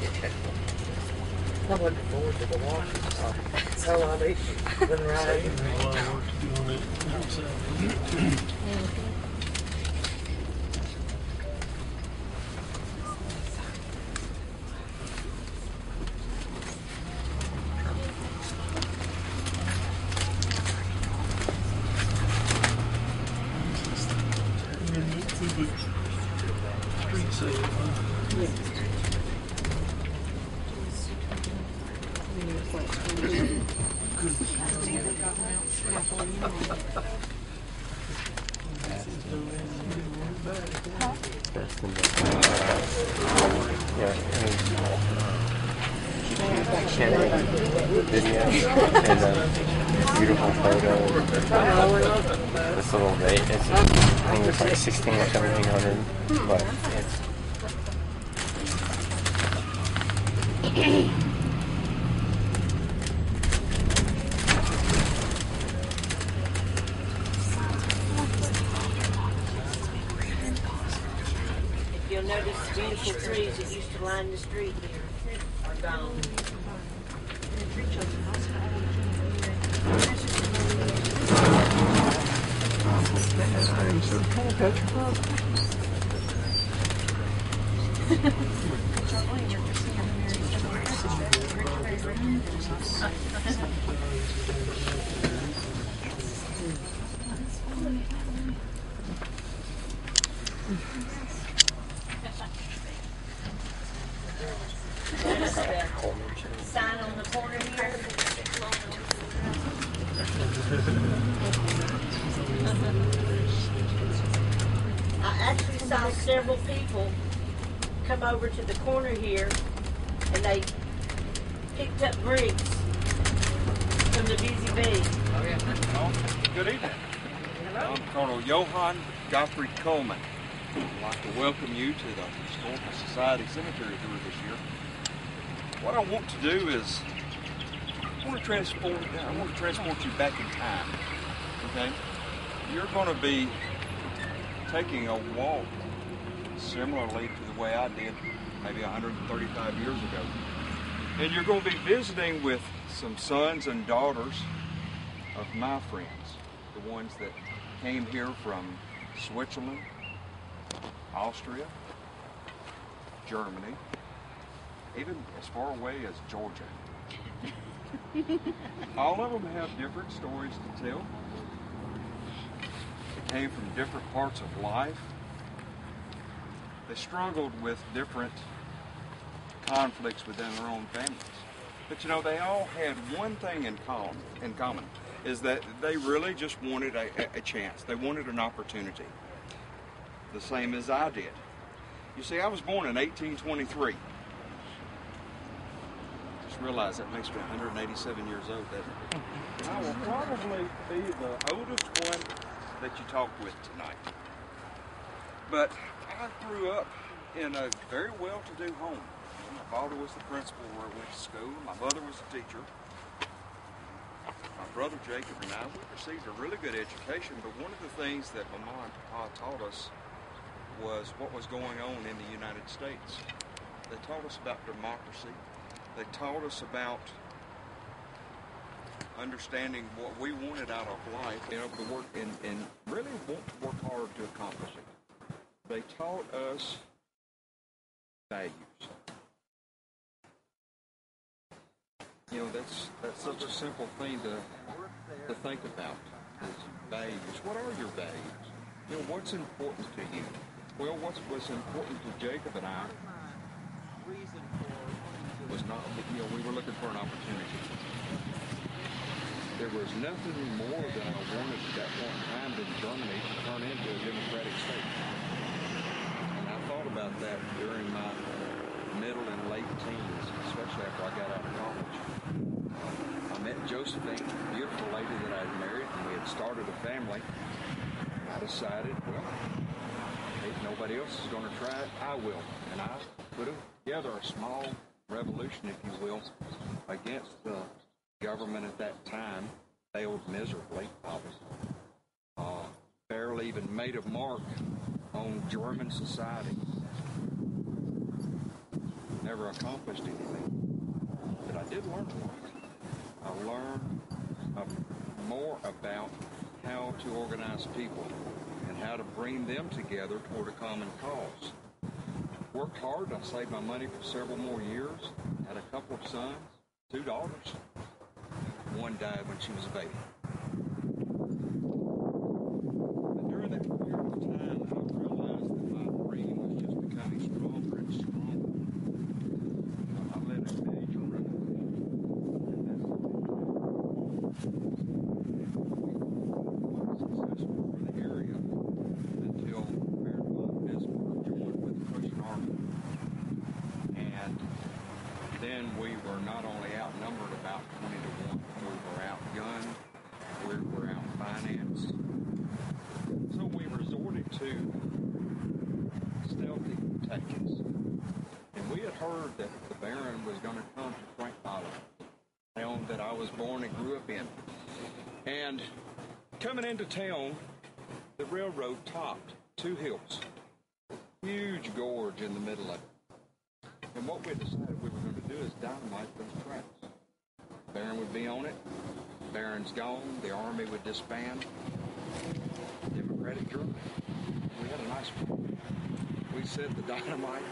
I'm looking forward to the walk. So I'll be been riding. Video and a beautiful photo. This little rate, I think it's like 16 or 1700, but it's if you'll notice, the beautiful trees that used to line the street here are gone. I'm so kind of petrified. Sign on the corner here. I actually saw several people come over to the corner here and they picked up bricks from the Busy Bee. Oh, yeah. Good evening. Hello. I'm Colonel Johann Gottfried Cullman. I'd like to welcome you to the Historical Society Cemetery tour this year. What I want to do is I want to transport you back in time. Okay? You're going to be taking a walk similarly to the way I did maybe 135 years ago. And you're going to be visiting with some sons and daughters of my friends, the ones that came here from Switzerland, Austria, Germany, even as far away as Georgia. All of them have different stories to tell. They came from different parts of life. They struggled with different conflicts within their own families. But you know, they all had one thing in common, is that they really just wanted a chance. They wanted an opportunity. The same as I did. You see, I was born in 1823. Just realize that makes me 187 years old, doesn't it? I will probably be the oldest one that you talk with tonight. But I grew up in a very well-to-do home. My father was the principal where I went to school. My mother was a teacher. My brother Jacob and I, we received a really good education, but one of the things that my mom and papa taught us was what was going on in the United States. They taught us about democracy. They taught us about understanding what we wanted out of life, you know, to work and really want to work hard to accomplish it. They taught us values. You know, that's such a simple thing to think about, is values. What are your values? You know, what's important to you? Well, what was important to Jacob and I was not, you know, we were looking for an opportunity. There was nothing more than I wanted at that point in time than Germany to turn into a democratic state. And I thought about that during my middle and late teens, especially after I got out of college. I met Josephine, a beautiful lady that I had married, and we had started a family. I decided, well, if nobody else is going to try it, I will. And I put together a small revolution, if you will, against the government at that time. Failed miserably, obviously. Barely even made a mark on German society. never accomplished anything. But I did learn a lot. I learned more about how to organize people and how to bring them together toward a common cause. Worked hard. I saved my money for several more years. Had a couple of sons, 2 daughters. One died when she was a baby. But during that period of time, I realized that my dream was just becoming stronger and stronger. I led a major revolution. And that's successful for the area until Baron von Bismarck joined with the Prussian Army. And then we were not only outnumbered about 20 to 1, we were outgunned, we were outfinanced. So we resorted to stealthy tactics. And we had heard that the Baron was going to come to Frankfurt, town that I was born and grew up in. And coming into town, the railroad topped 2 hills. Huge gorge in the middle of it. And what we decided we were going to do is dynamite those tracks. Baron would be on it. Baron's gone. The army would disband. Democratic Germany. We had a nice plan. We set the dynamite.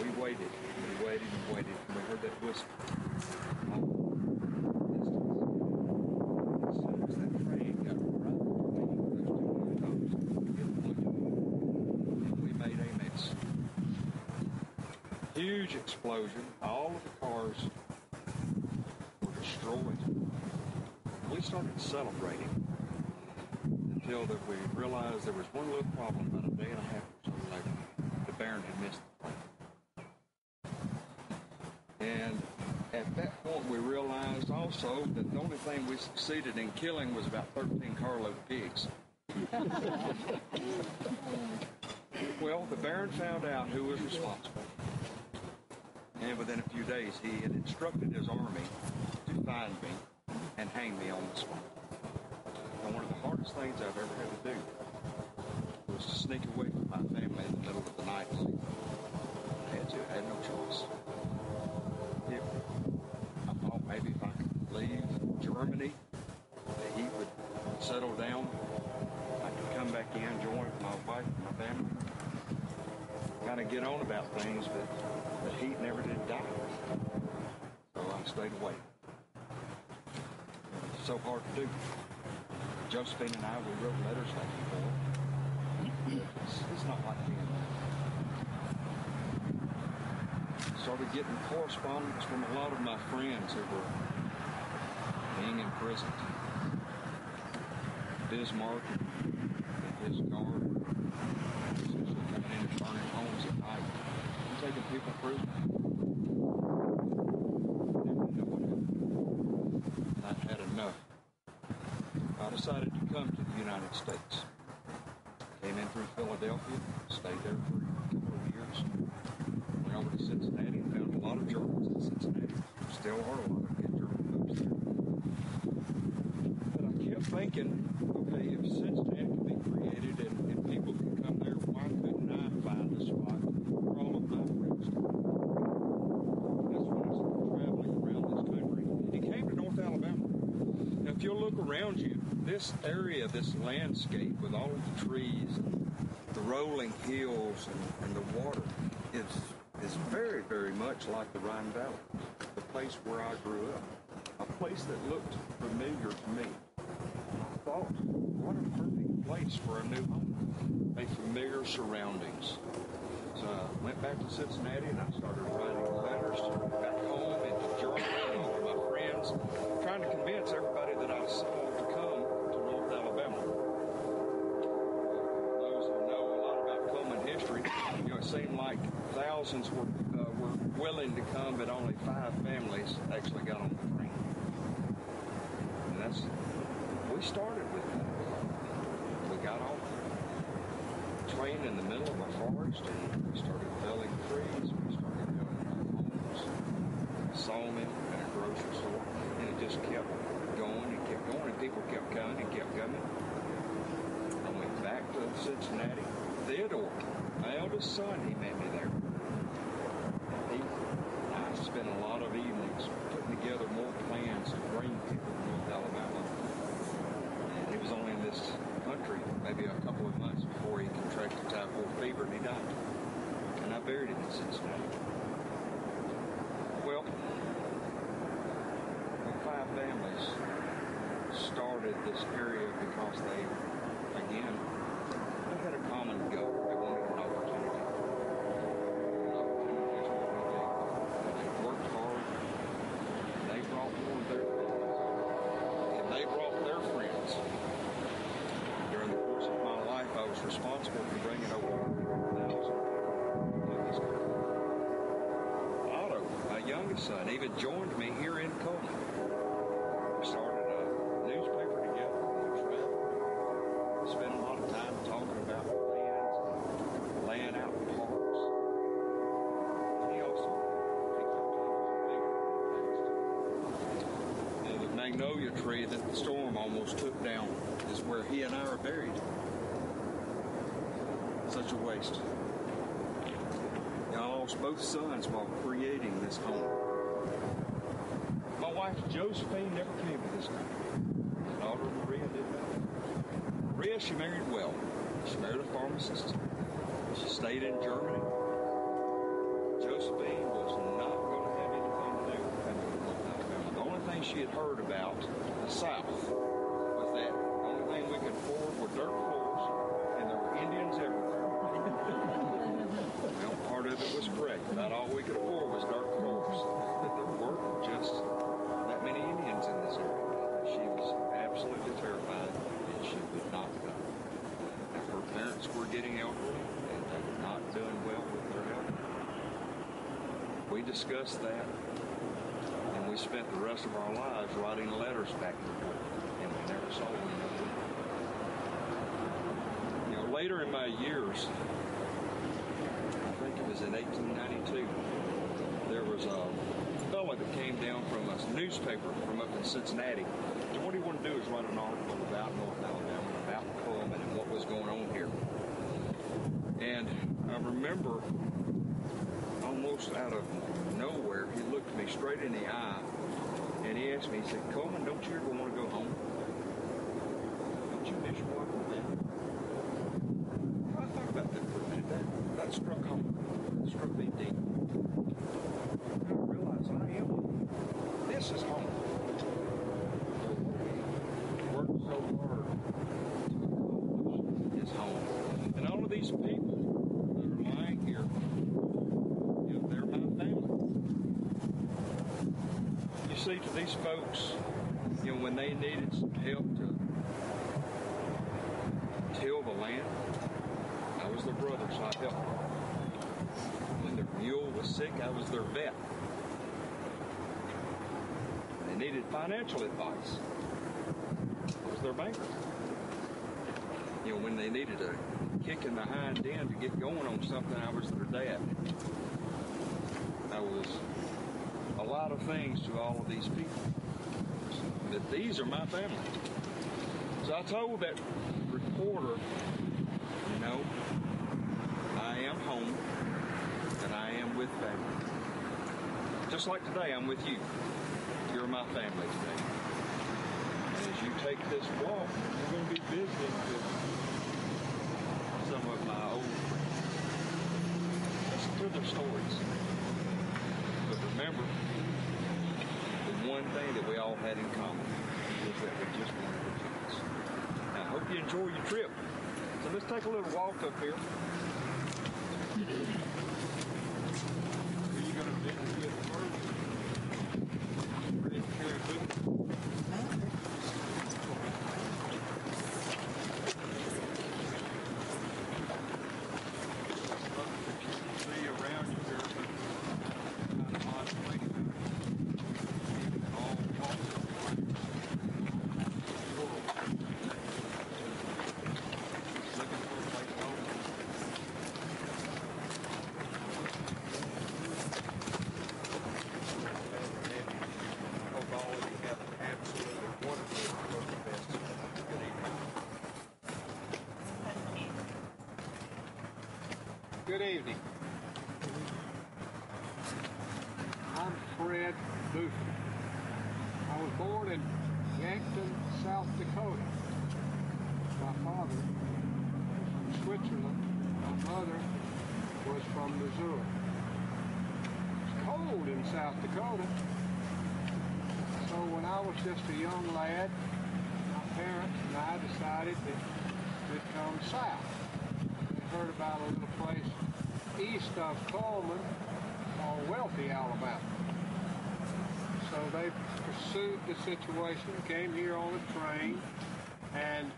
We waited. We waited and waited. And we heard that whisper. As soon as that train got right between those 2 windows, we made a mess. Huge explosion. All of the cars were destroyed. We started celebrating until that we realized there was one little problem. About a day and a half or so later, the Baron had missed the plane. And at that point, we realized also that the only thing we succeeded in killing was about 13 carload of pigs. Well, the Baron found out who was responsible. And within a few days, he had instructed his army to find me and hang me on the spot. And one of the hardest things I've ever had to do was to sneak away from my family in the middle of the night. I had no choice. I thought maybe if I could leave Germany, the heat would settle down. I could come back in, join my wife and my family, kind of get on about things, but the heat never did die. So I stayed away. It's so hard to do. Josephine and I, we wrote letters back and forth. It's not like being there. Started getting correspondence from a lot of my friends who were being imprisoned. Bismarck and his guard essentially coming in and burning homes at night and taking people prisoner. Never knew what happened. I had enough. I decided to come to the United States. Came in through Philadelphia, stayed there for a couple of years. Went over to Cincinnati and found a lot of Germans in Cincinnati. Still are a lot of good German folks there. But I kept thinking, okay, if Cincinnati can be created and people can come there, why couldn't I find a spot for all of my friends to go? That's when I started traveling around this country. And he came to North Alabama. Now, if you'll look around you, this area, this landscape with all of the trees, the rolling hills, and the water is very, very much like the Rhine Valley, the place where I grew up, a place that looked familiar to me. I thought, what a perfect place for a new home, a familiar surroundings. So I went back to Cincinnati and I started writing letters back home into Germany and all of my friends, trying to convince everybody that I saw to come to North Alabama. Those who know a lot about Cullman history, it seemed like thousands were willing to come, but only 5 families actually got on the train. And we started with that. We got off the train in the middle of a forest, and we started felling trees. We started building homes, a sawmill, and a grocery store, and it just kept going and kept going, and people kept coming and kept coming. I went back to Cincinnati. Theodore, my eldest son, he met me there. He spent a lot of evenings putting together more plans to bring people to North Alabama. And he was only in this country maybe a couple of months before he contracted typhoid fever and he died. And I buried him in Cincinnati. Well, the 5 families started this area because they had a common goal. They wanted an opportunity. An opportunity is what we gave them. And they worked hard. And they brought more of their families. And they brought their friends. During the course of my life, I was responsible for bringing over 1,000 to this country. Otto, my youngest son, even joined me here in Cullman. We started a newspaper together. We spent a lot of time talking about lands and laying out parks. And he also picked up bigger things. The magnolia tree that the storm almost took down is where he and I are buried. Such a waste. I lost both sons while creating this home. My wife Josephine never came to this country. My daughter Maria did that. Maria, she married well. She married a pharmacist. She stayed in Germany. Josephine was not going to have anything to do with coming to North Alabama. The only thing she had heard about the South was that the only thing we could afford were dirt floors, and there were Indians everywhere. Well, part of it was correct. About all we could afford was dirt floors. That there weren't just that many Indians in this area. She was absolutely terrified, and she would not go. Her parents were getting elderly, and they were not doing well with their health. We discussed that, and we spent the rest of our lives writing letters back and forth, and we never saw one another. You know, later in my years, I think it was in 1892, there was a fellow that came down from a newspaper from up in Cincinnati. And what he wanted to do is write an article about North Alabama, about Cullman and what was going on here. And I remember almost out of nowhere, he looked me straight in the eye and he asked me, he said, "Cullman, don't you ever want to go home? Don't you miss your wife and family?" I thought about that for a minute. That struck home. It struck me deep. I realized I am. This is home. We worked so hard to accomplish his home. And all of these people that are lying here, you know, they're my family. You see, to these folks, you know, when they needed some help to till the land, I was their brother, so I helped them. When their mule was sick, I was their vet. They needed financial advice. I was their banker. You know, when they needed a kick in the hind end to get going on something, I was their dad. I was a lot of things to all of these people. But these are my family. So I told that reporter, you know, I am home and I am with family. Just like today, I'm with you. You're my family today. And as you take this walk, you're going to be visiting with some of my old friends. Listen to their stories. But remember, the one thing that we all had in common was that we just wanted a chance. Now, I hope you enjoy your trip. So let's take a little walk up here. Who are you going to visit with first? Ready to carry with you? See around you here, but kind of odd place. All walks of life. Looking for a place to home. Hope all of you have an absolutely wonderful Oktoberfest. Good evening. Good evening. Brad Buford. I was born in Yankton, South Dakota. My father was from Switzerland. My mother was from Missouri. It's cold in South Dakota. So when I was just a young lad, my parents and I decided that we'd come south. We heard about a little place east of Cullman called Wealthy, Alabama. So they pursued the situation, came here on a train, and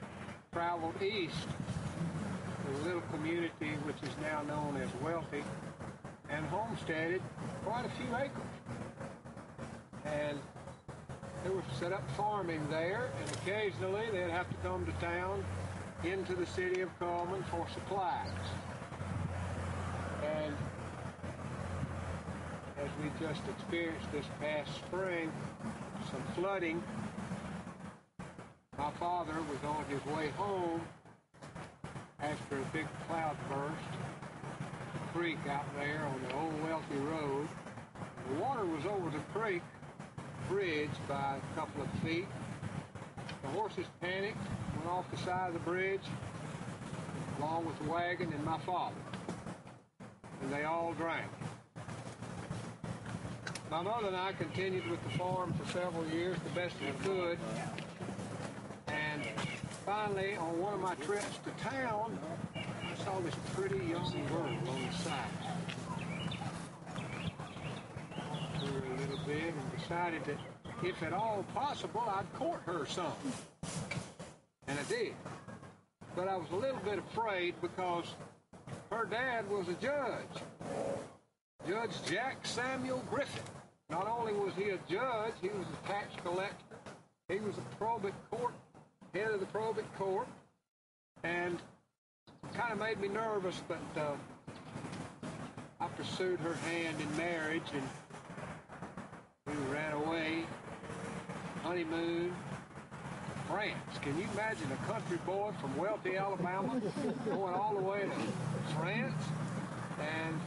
traveled east to a little community which is now known as Wealthy, and homesteaded quite a few acres. And they would set up farming there, and occasionally they'd have to come to town into the city of Cullman for supplies. And as we just experienced this past spring, some flooding, my father was on his way home after a big cloud burst, a creek out there on the old Wealthy Road. The water was over the creek bridge by a couple of feet. The horses panicked, went off the side of the bridge, along with the wagon and my father, and they all drank. My mother and I continued with the farm for several years, the best we could, and finally, on one of my trips to town, I saw this pretty young girl on the side. A little bit and decided that if at all possible I'd court her some, and I did. But I was a little bit afraid because her dad was a judge, Judge Jack Samuel Griffin. Not only was he a judge, he was a tax collector, he was a probate court, head of the probate court, and kind of made me nervous, but I pursued her hand in marriage, and we ran away, honeymoon, to France. Can you imagine a country boy from Wealthy, Alabama, going all the way to France? And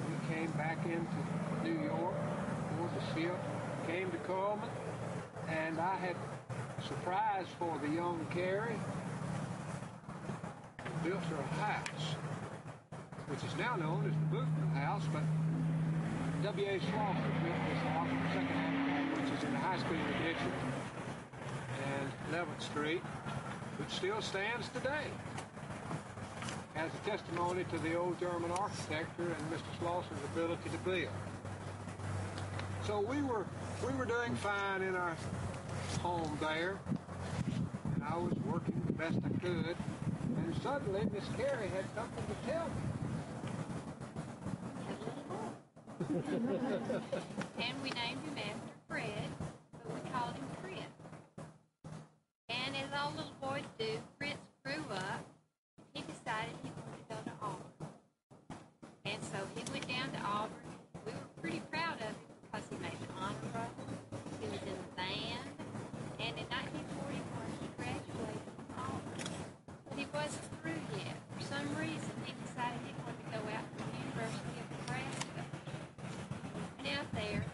we came back into New York, aboard the ship, came to Cullman, and I had a surprise for the young Carrie. Built her a house, which is now known as the Buford House, but W.A. Slaughter built this house on the second avenue, which is in the high school addition, and 11th Street, which still stands today as a testimony to the old German architecture and Mr. Slaughter's ability to build. So we were doing fine in our home there, and I was working the best I could, and suddenly Miss Carrie had something to tell me. And we named him after Fred, but we called him Fritz. And as all little boys do, Fritz grew up. He decided he wanted to go to Auburn. And so he went down to Auburn. We were pretty proud of him because he made the honor roll. He was in the band. And in 1941, he graduated from Auburn. But he wasn't through yet. For some reason, he decided he wanted to go out to the University of Nebraska. Out there,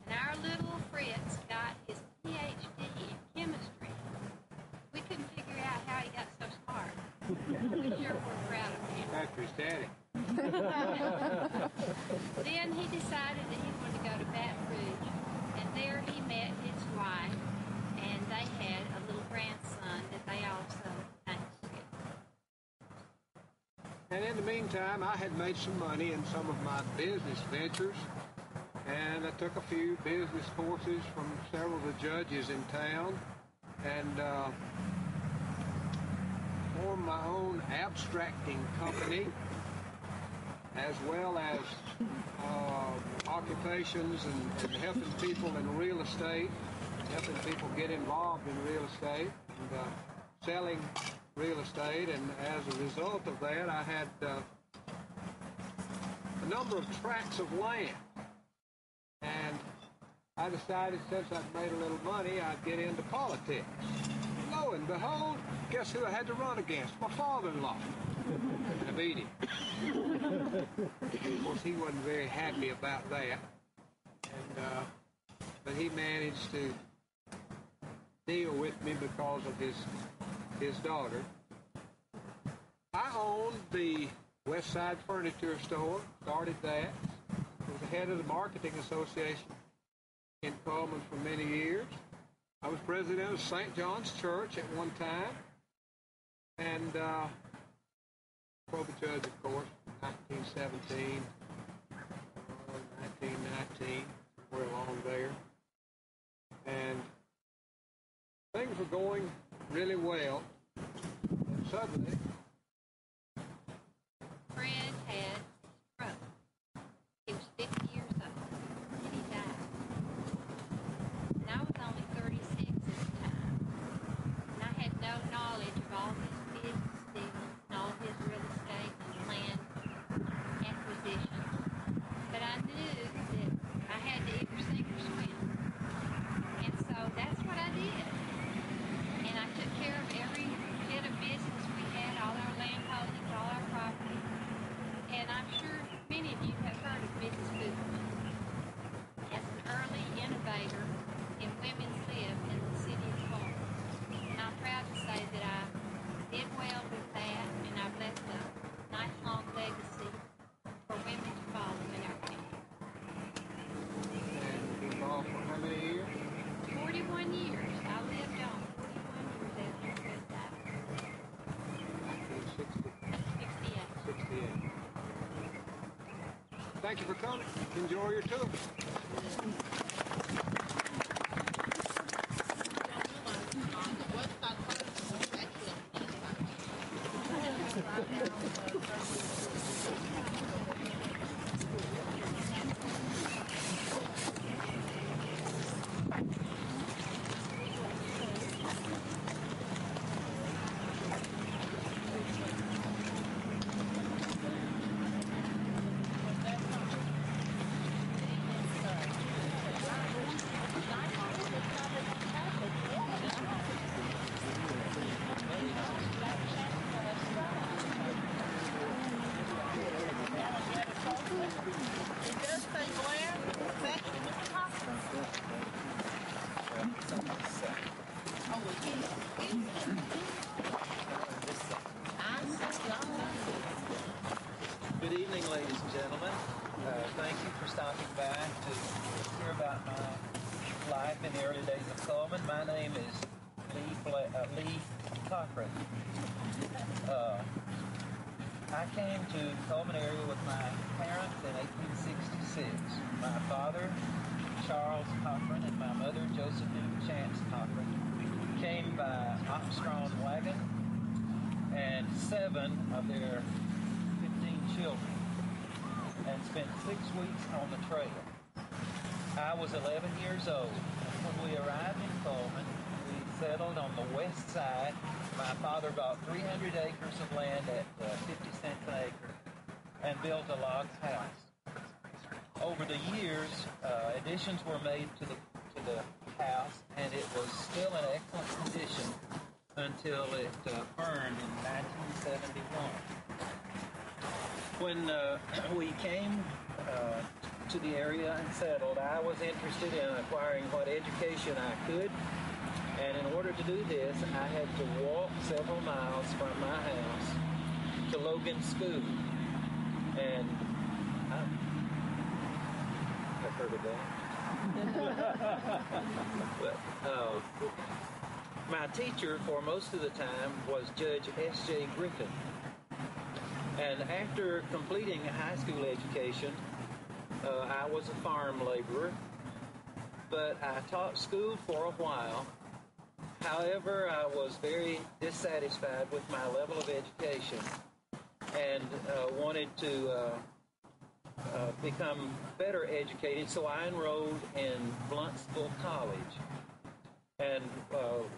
and our little Fritz got his PhD in chemistry. We couldn't figure out how he got so smart. We sure were proud of him. After his daddy. Then he decided that he wanted to go to Baton Rouge, and there he met his wife, and they had a little grandson that they also named. And in the meantime, I had made some money in some of my business ventures. And I took a few business courses from several of the judges in town, and formed my own abstracting company, as well as occupations and helping people in real estate, helping people get involved in real estate, and selling real estate. And as a result of that, I had a number of tracts of land. And I decided since I'd made a little money, I'd get into politics. Lo and behold, guess who I had to run against? My father-in-law. And I beat him. Of course, he wasn't very happy about that. And but he managed to deal with me because of his daughter. I owned the West Side Furniture Store, started that. I was the head of the Marketing Association in Cullman for many years. I was president of St. John's Church at one time. And probate judge, of course, 1917, 1919, we're along there. And things were going really well. And suddenly, Fred had a stroke. He was 50 years old, and he died. And I was only 36 at the time. And I had no knowledge of all his business dealings and all his real estate and land acquisitions. But I knew that I had to either sink or swim. And so that's what I did. And I took care of every bit of business we had, all our land holdings, all our property. And I'm sure many of you have heard of Mrs. Cullman as an early innovator in women's lib in the city of Florence. And I'm proud to say that I did well with that, and I've left a nice long legacy for women to follow in our county. and he involved for how many years? 41 years. I lived on 41 years after Fred died. 1968. 68. Thank you for coming. Enjoy your tour. Good evening, ladies and gentlemen. Thank you for stopping by to hear about my life in the early days of Cullman. My name is Lee Cochran. I came to Cullman area with my parents in 1866. My father, Charles Cochran, and my mother, Josephine Chance Cochran, came by ox-drawn wagon, and 7 of their 15 children, and spent 6 weeks on the trail. I was 11 years old. When we arrived in Cullman, we settled on the west side. My father bought 300 acres of land at 50 cents an acre and built a log house. Over the years, additions were made to the house, and it was still in excellent condition until it burned in 1971. When we came to the area and settled, I was interested in acquiring what education I could, and in order to do this, I had to walk several miles from my house to Logan School. And I've heard of that. But, my teacher for most of the time was Judge S.J. Griffin. And after completing a high school education, I was a farm laborer, but I taught school for a while. However, I was very dissatisfied with my level of education and wanted to become better educated, so I enrolled in Blunsville College and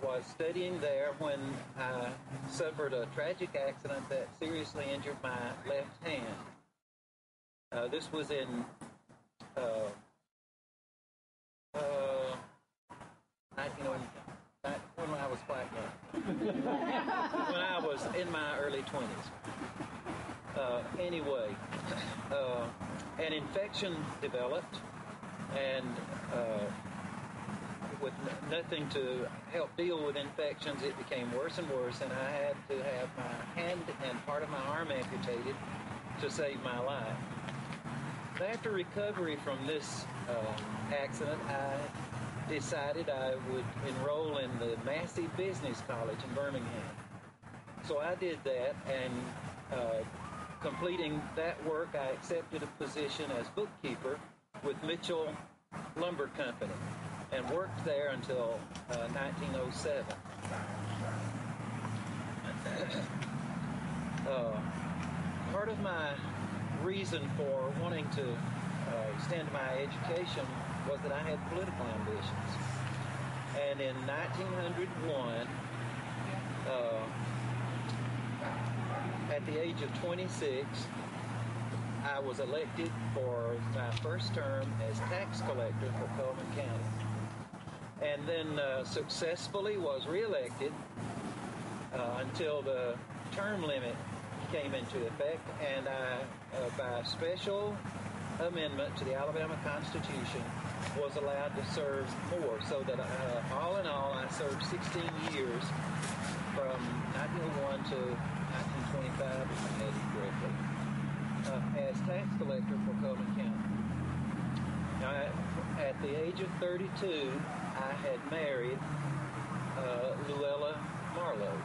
was studying there when I suffered a tragic accident that seriously injured my left hand. This was in when I was quite young. When I was in my early 20s. Anyway, an infection developed, and with nothing to help deal with infections, it became worse and worse, and I had to have my hand and part of my arm amputated to save my life. After recovery from this accident, I decided I would enroll in the Massey Business College in Birmingham. So I did that, and completing that work, I accepted a position as bookkeeper with Mitchell Lumber Company and worked there until 1907. Part of my reason for wanting to extend my education was that I had political ambitions. And in 1901, at the age of 26, I was elected for my first term as tax collector for Cullman County. And then successfully was reelected until the term limit came into effect, and I, by special amendment to the Alabama Constitution, was allowed to serve more, so that all in all I served 16 years from 1901 to 1925, if I had it correctly, as tax collector for Cullman County. Now, at the age of 32, I had married Luella Marlowe,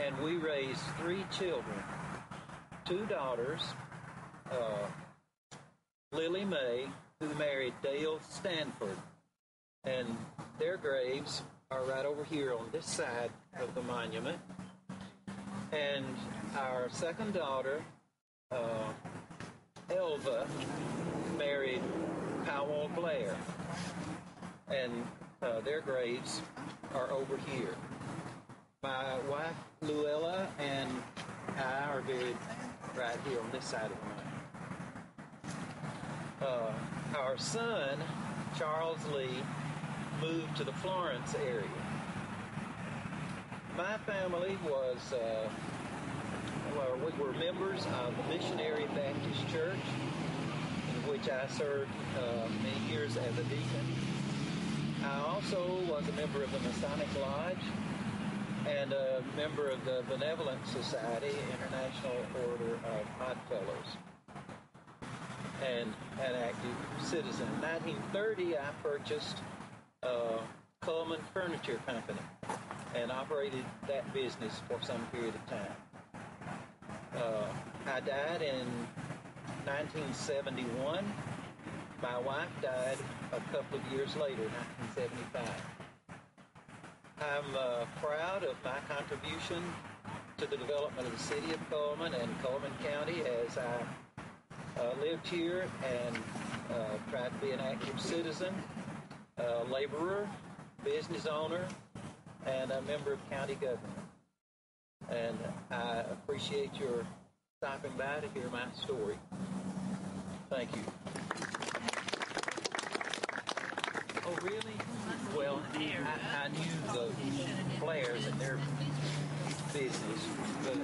and we raised 3 children, 2 daughters, Lily Mae, who married Dale Stanford, and their graves are right over here on this side of the monument. And our second daughter, Elva, married Powell Blair, and their graves are over here. My wife, Luella, and I are buried right here on this side of the mountain. Our son, Charles Lee, moved to the Florence area. My family was, we were members of the Missionary Baptist Church, in which I served many years as a deacon. I also was a member of the Masonic Lodge and a member of the Benevolent Society, International Order of Oddfellows, and an active citizen. In 1930, I purchased Cullman Furniture Company and operated that business for some period of time. I died in 1971. My wife died a couple of years later, 1975. I'm proud of my contribution to the development of the city of Cullman and Cullman County as I lived here and tried to be an active citizen, laborer, business owner, and a member of county government. And I appreciate your stopping by to hear my story. Thank you. Oh, really? Well, I knew the Blairs and their business, but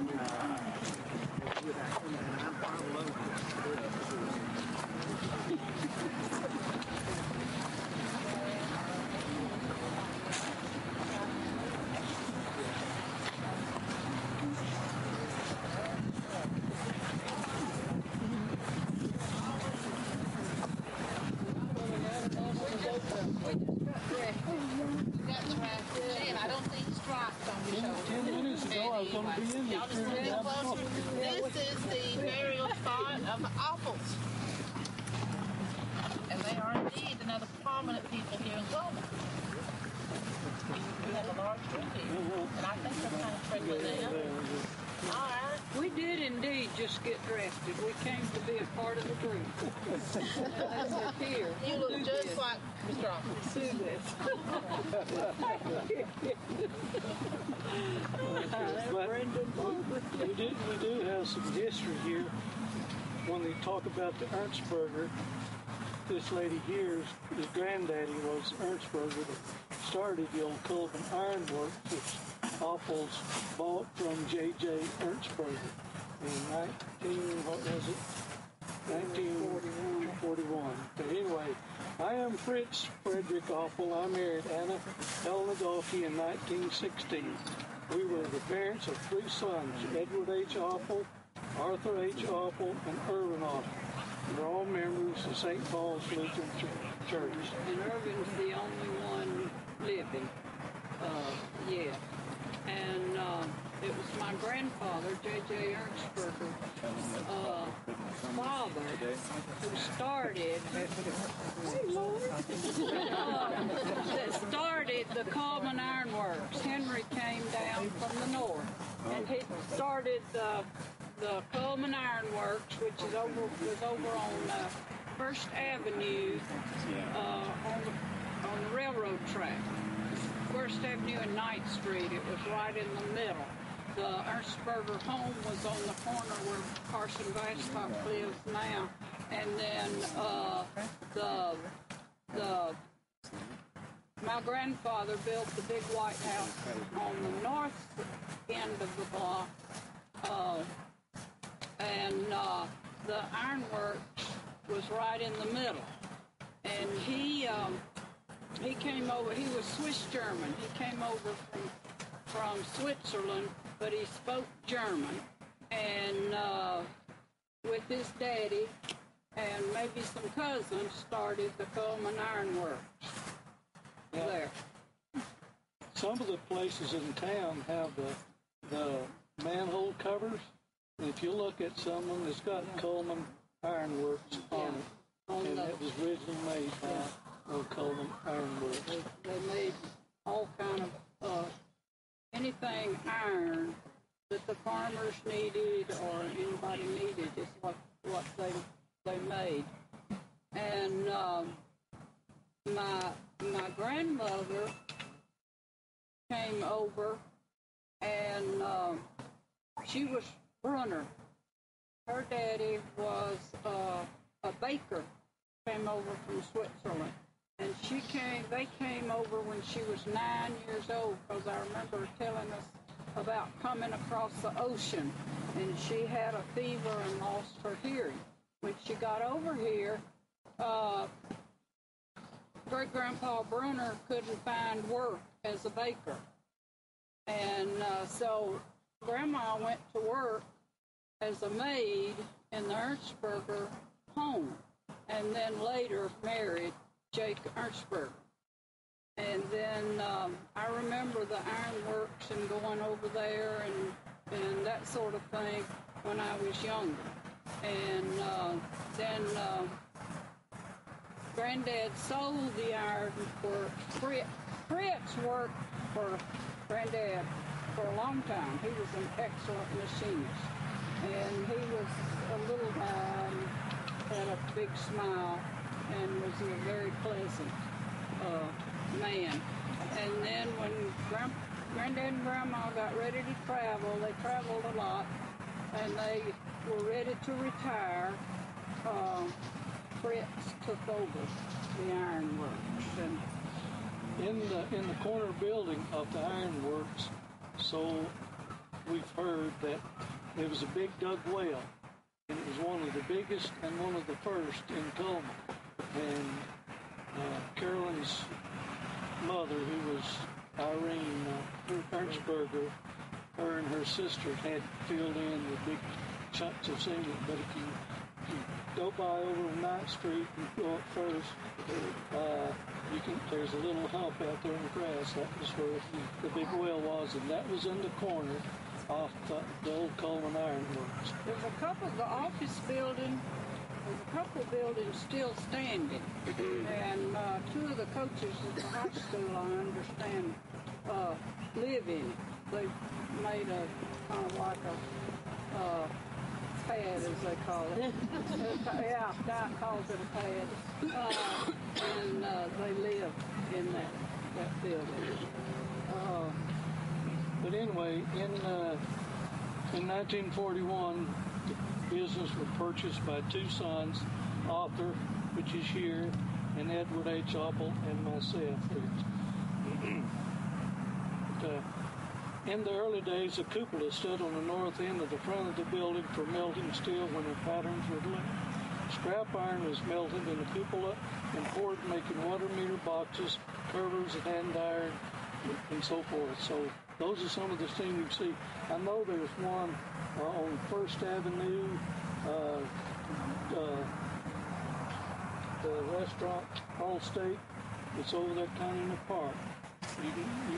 That's right. And I don't think stripes on your shoulder. 10 minutes ago, I was going to be in Y'all just really close. This is the burial spot of the Apples. And they are indeed another prominent people here in Cullman. We have a large group here. And I think they're kind of friendly now. All right. We did indeed just get drafted. We came to be a part of the group. And we're here. You look just like Mr. Apples. Do this. We do have some history here. When they talk about the Ernstberger, this lady here, his granddaddy was Ernstberger that started the old Cullman Iron Works, which Apples bought from J.J. Ernstberger in 19, what was it? 1941. But anyway, I am Fritz Frederick Oppel. I married Anna Helena Golke in 1916. We were the parents of 3 sons, Edward H. Oppel, Arthur H. Oppel, and Irvin Oppel. We're all members of St. Paul's Lutheran Church. And Irvin's the only one living. Yeah. And it was my grandfather, J.J. Ernstberger, father, who started, that started the Cullman Iron Works. Henry came down from the north, and he started the Cullman Iron Works, which was over on First Avenue on the railroad track. First Avenue and 9th Street. It was right in the middle. The Ernstberger home was on the corner where Carson Vashcock lives now. And then my grandfather built the big white house on the north end of the block. And the ironworks was right in the middle. And he came over. He was Swiss German. He came over from Switzerland, but he spoke German. And with his daddy and maybe some cousins, started the Cullman Iron Works there. Some of the places in town have the manhole covers. And if you look at someone, it's got Cullman Iron Works on it. And it was originally made by Cullman Iron Works. They made all kind of anything iron that the farmers needed or anybody needed is what they made. And my grandmother came over, and she was Brunner. Her daddy was a baker, came over from Switzerland. And they came over when she was 9 years old, because I remember her telling us about coming across the ocean. And she had a fever and lost her hearing. When she got over here, Great-Grandpa Brunner couldn't find work as a baker. And so Grandma went to work as a maid in the Ernstberger home, and then later married Jake Ernstberger. And then I remember the ironworks and going over there and that sort of thing when I was younger. And then Granddad sold the ironworks. Fritz worked for Granddad for a long time. He was an excellent machinist. And he was a little guy and had a big smile and was a very pleasant man. And then when Granddad and Grandma got ready to travel, they traveled a lot, and they were ready to retire. Fritz took over the ironworks. And in the corner building of the ironworks, so we've heard that there was a big dug well, and it was one of the biggest and one of the first in Cullman. And Carolyn's mother, who was Irene Ernstberger, her and her sisters had filled in the big chunks of cement. But if you go by over 9th Street and go up first, there's a little hump out there in the grass. That was where the big well was, and that was in the corner off the old Cullman Iron Works. There's a couple of the office buildings. There's a couple of buildings still standing, and 2 of the coaches at the high school, I understand, live in it. They've made a kind of like a pad, as they call it. Yeah, Doc calls it a pad. And they live in that building. But anyway, in 1941, the business was purchased by 2 sons, Arthur, which is here, and Edward H. Oppel, and myself. In the early days, a cupola stood on the north end of the front of the building for melting steel when the patterns were scrap iron was melted in the cupola and poured, making water meter boxes, curvers, and andiron, and so forth. So those are some of the things you see. I know there's one on First Avenue, the restaurant Allstate. It's over there kind of in the park. You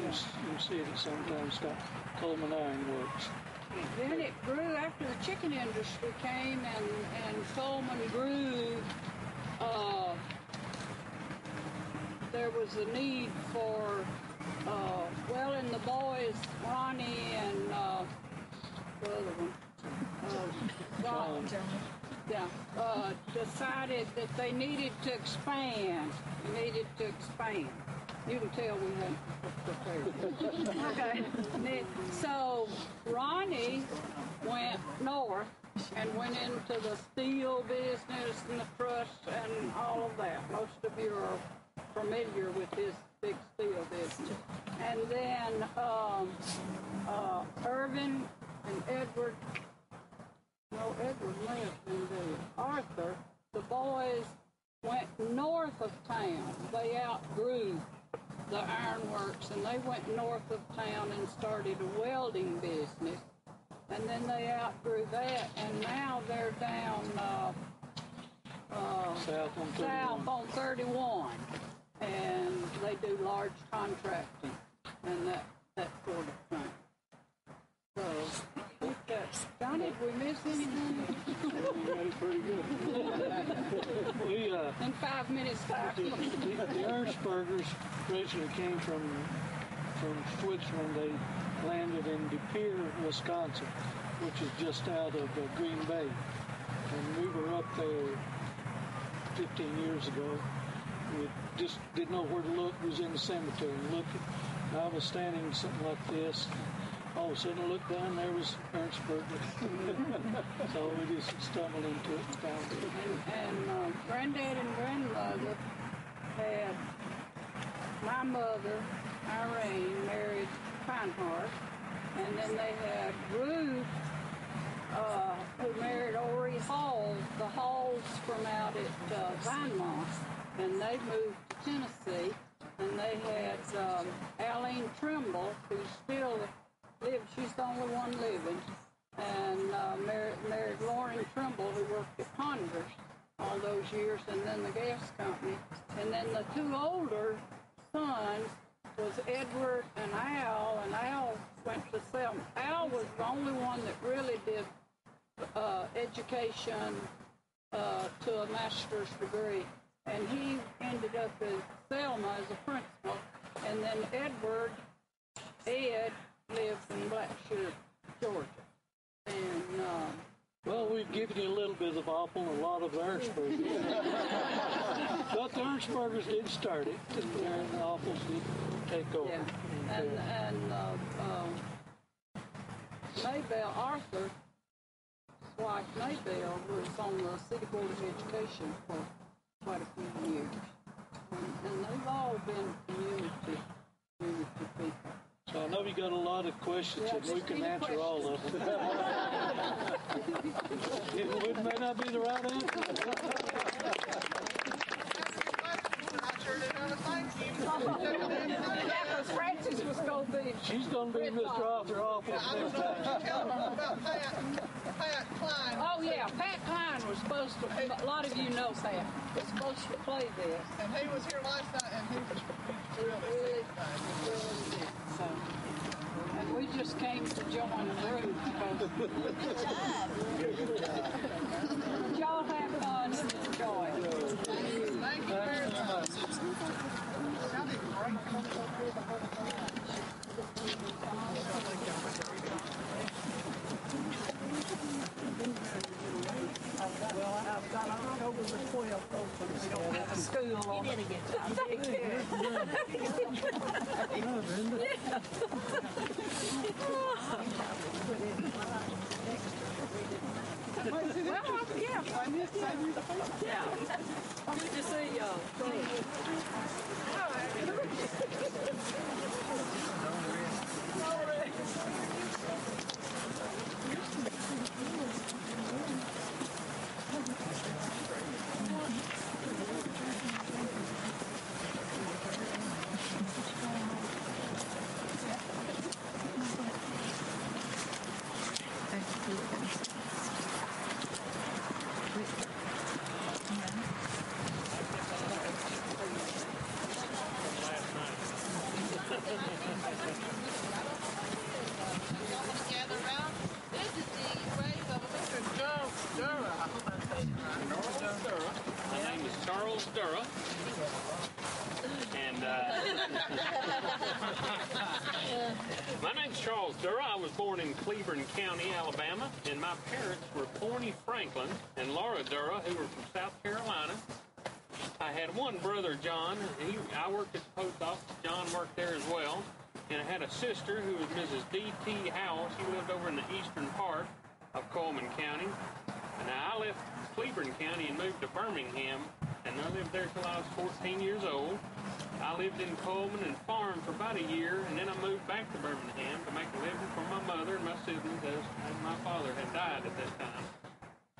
can see it sometimes. It's got Cullman Iron Works. Then it grew after the chicken industry came, and Cullman grew. There was a need for, and the boys, Ronnie and the other one, decided that they needed to expand. You can tell we hadn't prepared. Okay. So Ronnie went north and went into the steel business and the crush and all of that. Most of you are familiar with his big steel business. And then Irvin and Edward may have been there. Arthur, the boys went north of town. They outgrew the ironworks, and they went north of town and started a welding business. And then they outgrew that, and now they're down south on 31. And they do large contracting and that sort of thing. So, John, did we miss anything? You got it pretty good. In 5 minutes back. The Ernstbergers originally came from Switzerland. They landed in De Pere, Wisconsin, which is just out of Green Bay. And we were up there 15 years ago. We just didn't know where to look. We was in the cemetery looking. And I was standing something like this. All of a sudden I looked down, there was Ernstberger. So we just stumbled into it and found it. And Granddad and Grandmother had my mother, Irene, married Pinehart. And then they had Ruth, who married Ori Hall, the Halls from out at Vinemont. And they moved to Tennessee. And they had Aline Trimble, who still lives. She's the only one living. And married Lauren Trimble, who worked at Ponders all those years, and then the gas company. And then the two older sons was Edward and Al went to Selma. Al was the only one that really did education to a master's degree. And he ended up at Selma as a principal. And then Ed, lives in Blackshear, Georgia. And, well, we've given you a little bit of Apple and a lot of the Ernstbergers. But the Ernstbergers did start it, and the Apples did take over. Yeah. And Maybelle, Arthur's wife Maybelle, was on the City Board of Education for quite a few years. And they've all been community people. So I know you got a lot of questions, and we can answer all of them. It may not be the right answer. Francis was going to be. She's going to be Mr. Arthur Office next time. Tell them about Pat Klein. Oh, yeah, Pat Klein was supposed to, a lot of you know Pat, was supposed to play this. And he was here last night, and he was really sick. So, and we just came to join the group because y'all have fun and enjoy it. Thank you very much. Sounded great. Well, I've got October the 12th open. We don't have a school on it. Thank Yeah. Good to see y'all. Charles Durra. I was born in Cleburne County, Alabama, and my parents were Forney Franklin and Laura Durra, who were from South Carolina. I had one brother, John. I worked at the post office. John worked there as well. And I had a sister who was Mrs. D.T. Howell. She lived over in the eastern part of Cullman County. And I left Cleburne County and moved to Birmingham, and I lived there till I was 14 years old. I lived in Cullman and farmed for about a year, and then I moved back to Birmingham to make a living for my mother and my siblings, as my father had died at that time.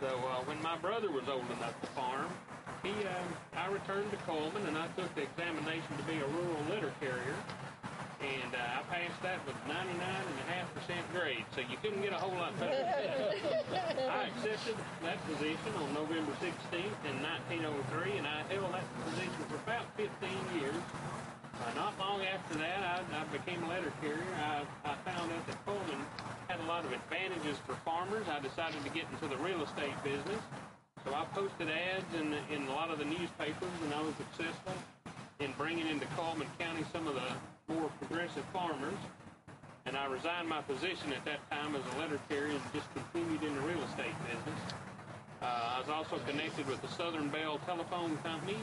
So when my brother was old enough to farm, I returned to Cullman, and I took the examination to be a rural letter carrier. And I passed that with 99.5% grade, so you couldn't get a whole lot better than that. I accepted that position on November 16th in 1903, and I held that position for about 15 years. Not long after that, I became a letter carrier. I found out that Cullman had a lot of advantages for farmers. I decided to get into the real estate business, so I posted ads in a lot of the newspapers, and I was successful in bringing into Cullman County some of the more progressive farmers, and I resigned my position at that time as a letter carrier and just continued in the real estate business. I was also connected with the Southern Bell Telephone Company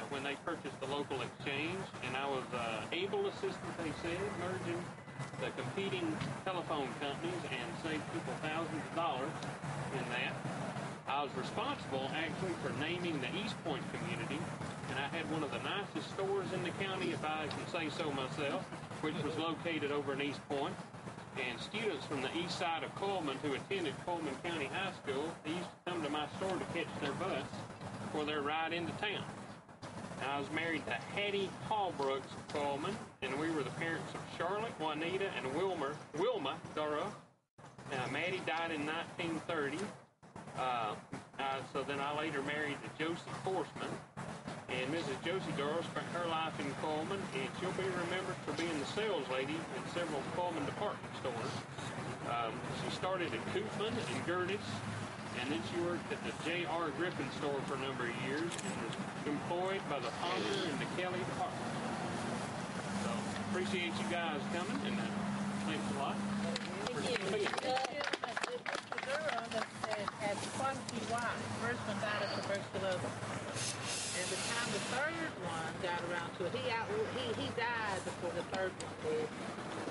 when they purchased the local exchange, and I was able assistant, they said, merging the competing telephone companies and saved people thousands of dollars in that. I was responsible, actually, for naming the East Point community, and I had one of the nicest stores in the county, if I can say so myself, which was located over in East Point. And students from the east side of Cullman who attended Cullman County High School, they used to come to my store to catch their bus for their ride into town. And I was married to Hattie Hallbrooks of Cullman, and we were the parents of Charlotte, Juanita, and Wilma Durra. Maddie died in 1930. So then I later married to Josie Forsman. And Mrs. Josie Durra spent her life in Cullman, and she'll be remembered for being the sales lady in several Cullman department stores. She started at Koopman and Gertis, and then she worked at the J.R. Griffin store for a number of years and was employed by the Ponder and the Kelly department. So, appreciate you guys coming, and thanks a lot. Mr. Durham had quite a few wives. First one died of tuberculosis. And by the time the third one got around to it, he died before the third one did.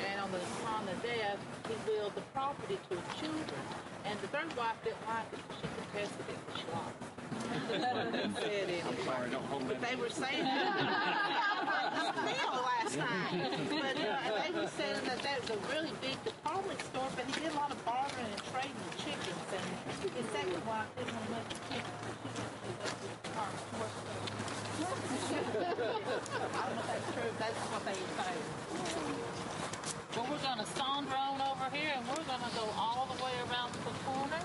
And upon the death, he willed the property to his children. And the third wife didn't like it, so she contested it, but she lost. I'm sorry, don't hold that. But they were saying that last night. But they were saying that was a really big department store, but he did a lot of bartering and trading with chickens. And his second wife didn't want to let the chickens. I don't know if that's true. That's what they were saying. Well, we're going to saunter on over here, and we're going to go all the way around the corner.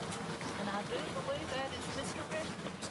And I do believe that is Mr. Richards.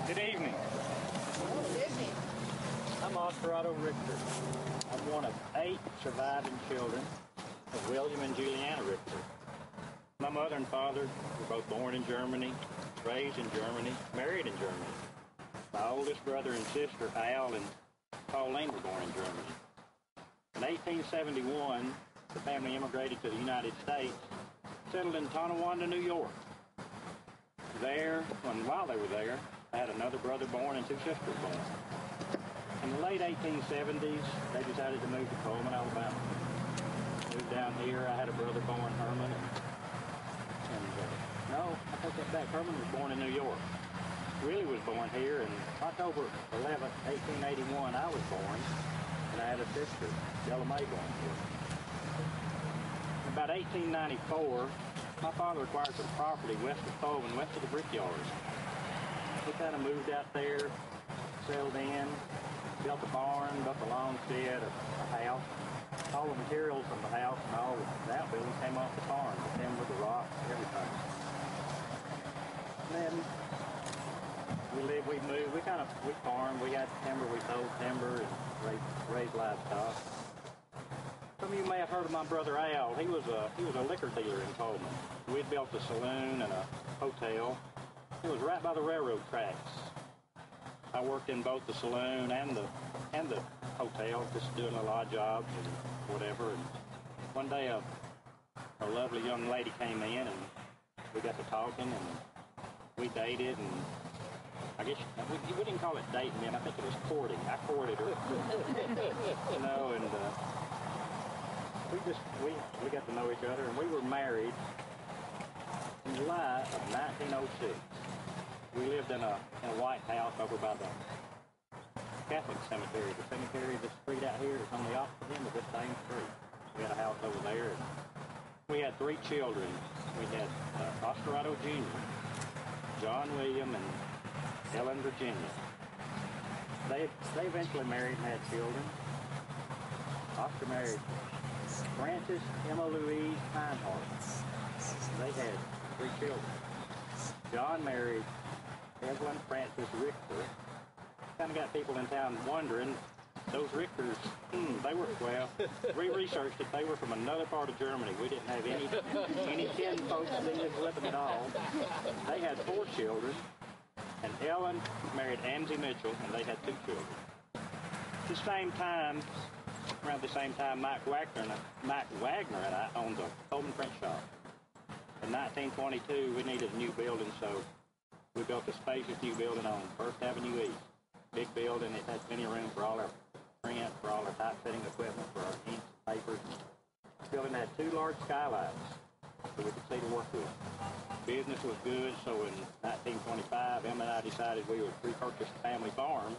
Good evening. I'm Oscarado Richter. I'm one of 8 surviving children of William and Juliana Richter. My mother and father were both born in Germany, raised in Germany, married in Germany. My oldest brother and sister, Al and Pauline, were born in Germany. In 1871, the family immigrated to the United States, settled in Tonawanda, New York. While they were there, I had another brother born and 2 sisters born. In the late 1870s, they decided to move to Cullman, Alabama. Moved down here. I had a brother born Herman. No, I take that back. Herman was born in New York. Really was born here, and October 11th, 1881, I was born, and I had a sister, Della Mae, born here. About 1894, my father acquired some property west of Cullman, west of the brickyards. We kind of moved out there, settled in, built a barn, built a long shed, a house. All the materials from the house and all the outbuildings came off the farm, the timber, the rock, everything. And then we moved, we farmed, we got timber, we sold timber and raised livestock. Some of you may have heard of my brother Al. He was a liquor dealer in Cullman. We'd built a saloon and a hotel. It was right by the railroad tracks. I worked in both the saloon and the hotel, just doing a lot of jobs and whatever. And one day a lovely young lady came in and we got to talking and we dated, and I guess we didn't call it dating then. I think it was courting. I courted her, you know, and we got to know each other, and we were married in July of 1906. We lived in a white house over by the Catholic cemetery. The cemetery, the street out here is on the opposite end of this same street. We had a house over there, and we had 3 children. We had Oscar Otto Jr., John William, and Ellen Virginia. They eventually married and had children. Oscar married Frances Emma Louise Pinehart. They had 3 children. John married Evelyn Frances Richter. Kind of got people in town wondering, those Richters, they were, well, we researched it, they were from another part of Germany. We didn't have any kin folks living with them at all. They had 4 children, and Ellen married Amzie Mitchell, and they had 2 children. At the same time, around the same time, Mike Wagner and I owned a Cullman print shop. In 1922, we needed a new building, so we built a spacious new building on First Avenue East. Big building. It had plenty of room for all our print, for all our typesetting equipment, for our inks, papers. The building had 2 large skylights, so we could see to work with. Business was good, so in 1925, Emma and I decided we would repurchase the family farm.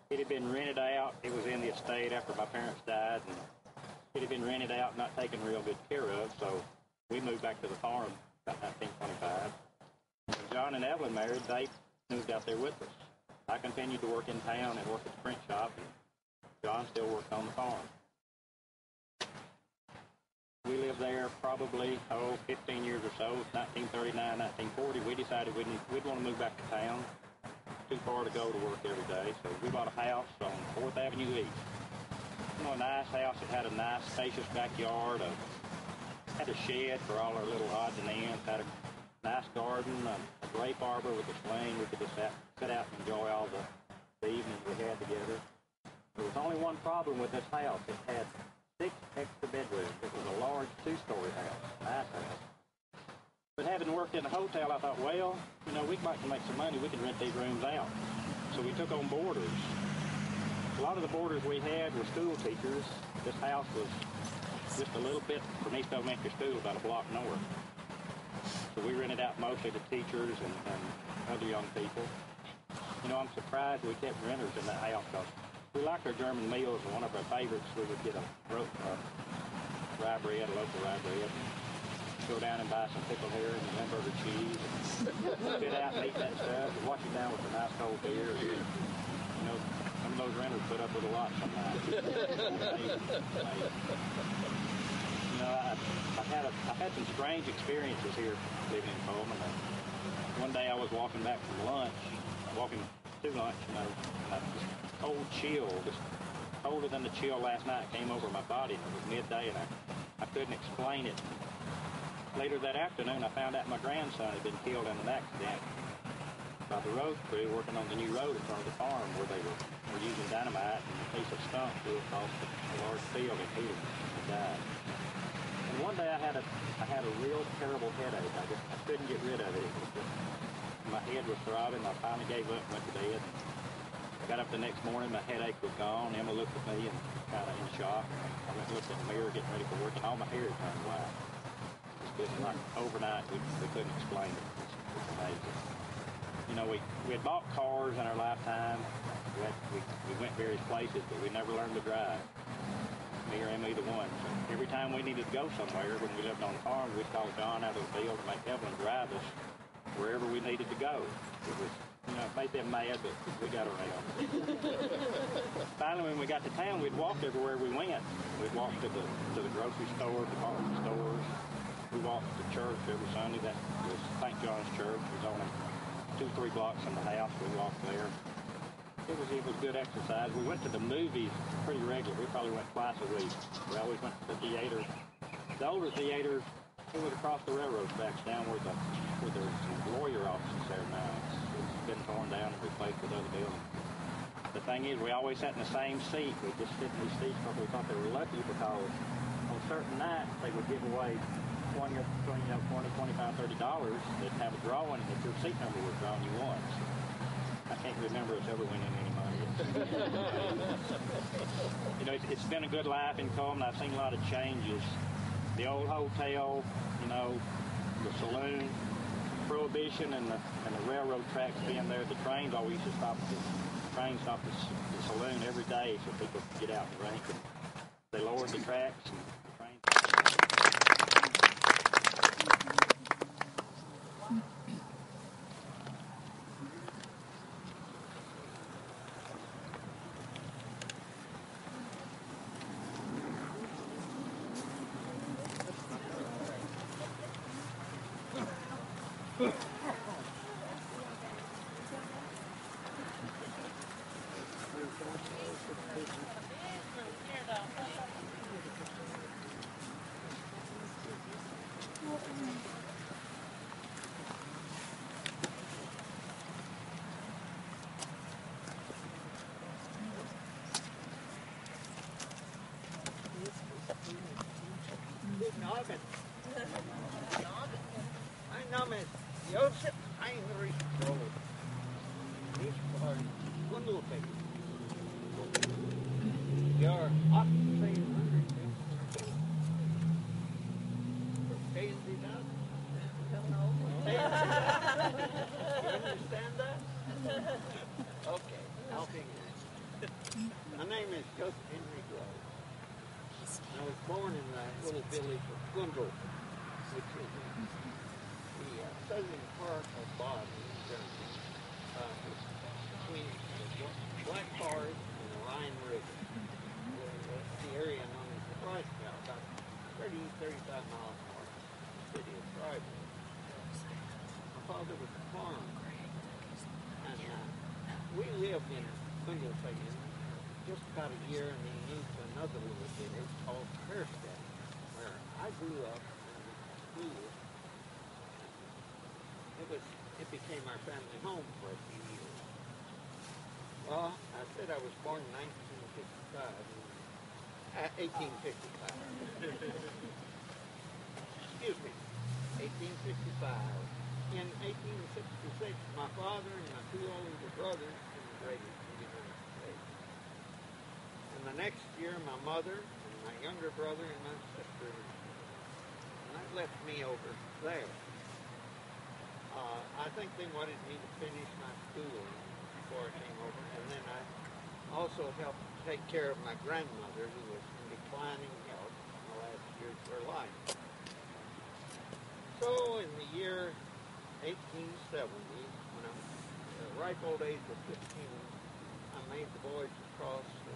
It had been rented out. It was in the estate after my parents died, and it had been rented out, not taken real good care of, so we moved back to the farm about 1925. When John and Evelyn married, they moved out there with us. I continued to work in town and work at the print shop, and John still worked on the farm. We lived there probably, 15 years or so. 1939, 1940, we decided we'd want to move back to town. Too far to go to work every day, so we bought a house on 4th Avenue East. You know, a nice house. It had a nice, spacious backyard. Had a shed for all our little odds and ends. Had a nice garden, a grape arbor with a swing. We could just sit out and enjoy all the evenings we had together. There was only one problem with this house. It had 6 extra bedrooms. It was a large 2-story house, nice house. But having worked in a hotel, I thought, well, you know, we might make some money. We can rent these rooms out. So we took on boarders. A lot of the boarders we had were school teachers. This house was just a little bit from East Elementary School, about a block north. So we rented out mostly to teachers and other young people. You know, I'm surprised we kept renters in that house because we liked our German meals, and one of our favorites, we would get a rye bread, a local rye bread, and go down and buy some pickled herring and hamburger cheese, and sit out and eat that stuff, and wash it down with a nice cold beer. And, you know, some of those renters put up with a lot sometimes. You know, I've had some strange experiences here living in Cullman. One day I was walking back to lunch, you know, and this cold chill, just colder than the chill last night, came over my body, and it was midday, and I couldn't explain it. Later that afternoon, I found out my grandson had been killed in an accident by the road crew working on the new road in front of the farm, where they were using dynamite, and a piece of stump flew across a large field, and he died. And one day I had a real terrible headache. I couldn't get rid of it. My head was throbbing. I finally gave up and went to bed. Got up the next morning, my headache was gone. Emma looked at me and kind of in shock. I went and looked in the mirror getting ready for work, and all my hair had turned white. It's like overnight, we couldn't explain it. It's amazing. You know, we had bought cars in our lifetime. We went various places, but we never learned to drive. Me or Emma, either one. So every time we needed to go somewhere, when we lived on the farm, we'd call John out of the field to make Evelyn drive us wherever we needed to go. It was, you know, it made them mad, but we got around. Finally, when we got to town, we'd walk everywhere we went. We'd walk to the grocery store, department stores. We walked to church every Sunday. That was St. John's Church. It was only 2-3 blocks from the house. We walked there. It was good exercise. We went to the movies pretty regularly. We probably went twice a week. We always went to the theater. The older theater, it was across the railroad tracks down where the lawyer office is there now. It's been torn down and replaced with other buildings. The thing is, we always sat in the same seat. We just sit in these seats because we thought they were lucky, because on certain nights they would give away $20, $25, $30. They'd have a drawing, and if your seat number was drawn, you won. I can't remember us ever winning any money. You know, it's been a good life in Cullman. I've seen a lot of changes. The old hotel, you know, the saloon, Prohibition, and the railroad tracks being there. The trains always used to stop. The trains stopped the saloon every day so people could get out and drink. And they lowered the tracks and the trains. Mein Name ist Josef Heinrich Grohl. Ich war Gundelbeck. Jahr 1800. Verstehen Sie das? You understand that? Okay, I'll figure it. My name is Joseph Henry Grohl. I was born in the little village of Gundel, which is the southern part of Baden, Germany, between the Black Forest and the Rhine River. That's the area known as the Breisgau, about 35 miles north of the city of Freiburg. My father was a farmer, and we lived in Gundelfingen just about a year, and then moved to another little village called Kirstead, where I grew up and went to school. It became our family home for a few years. Well, I said I was born in 1855. Excuse me, 1855. In 1866, my father and my two older brothers immigrated to the United States. And the next year, my mother and my younger brother and my sister, and that left me over there. I think they wanted me to finish my schooling before I came over, and then I also helped take care of my grandmother, who was in declining health in the last years of her life. So in the year 1870, when I'm the ripe old age of 15, I made the voyage across the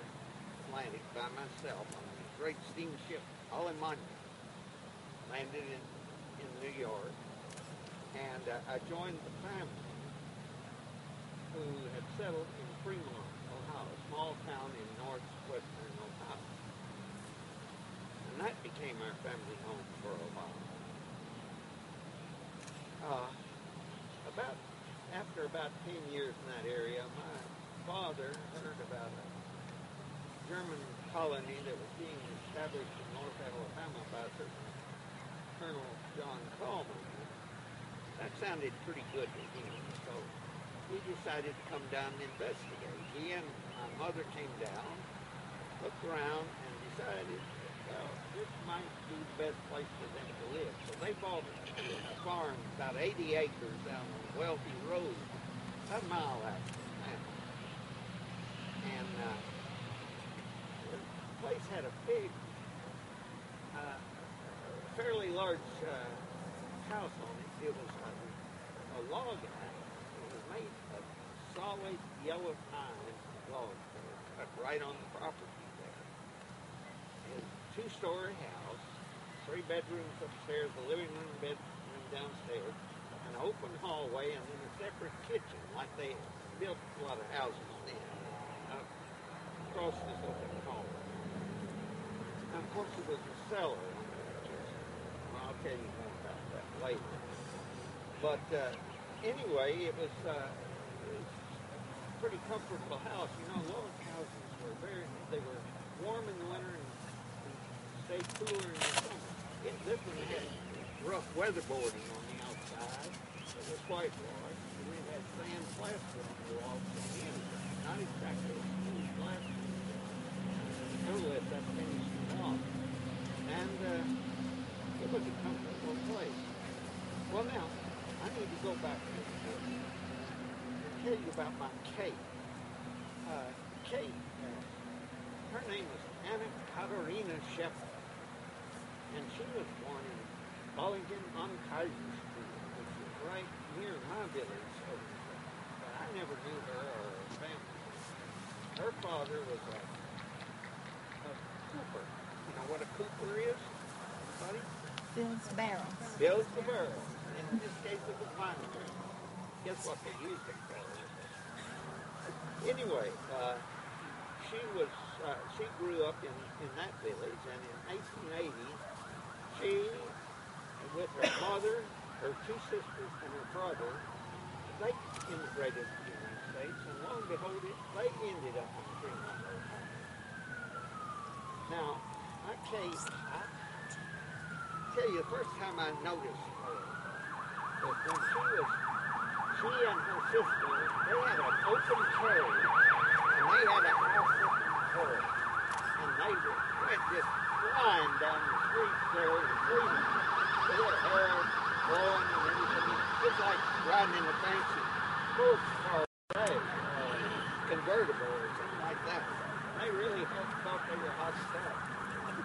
Atlantic by myself on a great steamship, Alemannia. Landed in New York. And I joined the family who had settled in Fremont, Ohio, a small town in northwestern Ohio. And that became our family home for a while. After about 10 years in that area, my father heard about a German colony that was being established in North Alabama by a certain Colonel John Cullman. That sounded pretty good to him, so we decided to come down and investigate. He and my mother came down, looked around, and decided, well, this might be the best place for them to live. So they bought a farm, about 80 acres down on Wealthy Road, about a mile out from town. And the place had a big, fairly large house on it. It was a log house. It was made of solid yellow pine logs that were cut right on the property there. It was a two-story house, 3 bedrooms upstairs, a living room, bedroom downstairs, an open hallway, and then a separate kitchen, like they built a lot of houses then, across this open hallway. And of course, it was a cellar on the kitchen. Well, I'll tell you more about that later. But anyway, it was a pretty comfortable house. You know, log houses were they were warm in the winter and stayed cooler in the summer. This one had rough weatherboarding on the outside. It was whitewashed. And it had sand plaster on the walls on the inside. Not exactly a smooth plaster. Nevertheless, that finished it off. And it was a comfortable place. Well, now, I need to go back to this and tell you about my Kate. Kate, her name was Anna Katarina Shepard, and she was born in Bollingen on Kaiser Street, which is right near my village over there. But I never knew her or her family. Her father was a cooper. You know what a cooper is, buddy? Builds barrels. Builds the barrel. In this case, it was mine. Guess what they used it for? Anyway, she grew up in that village, and in 1880, she, with her mother, her 2 sisters, and her brother, they immigrated to the United States, and lo and behold, they ended up in Fremont, Ohio. Now, I tell you, the first time I noticed her was when she and her sister, they had an open carriage, and they had a house in her, and they went just flying down the streets there in Fremont. They had hair blowing and everything, just like riding in a fancy sports car today, convertible or something like that. They really thought they were hot stuff.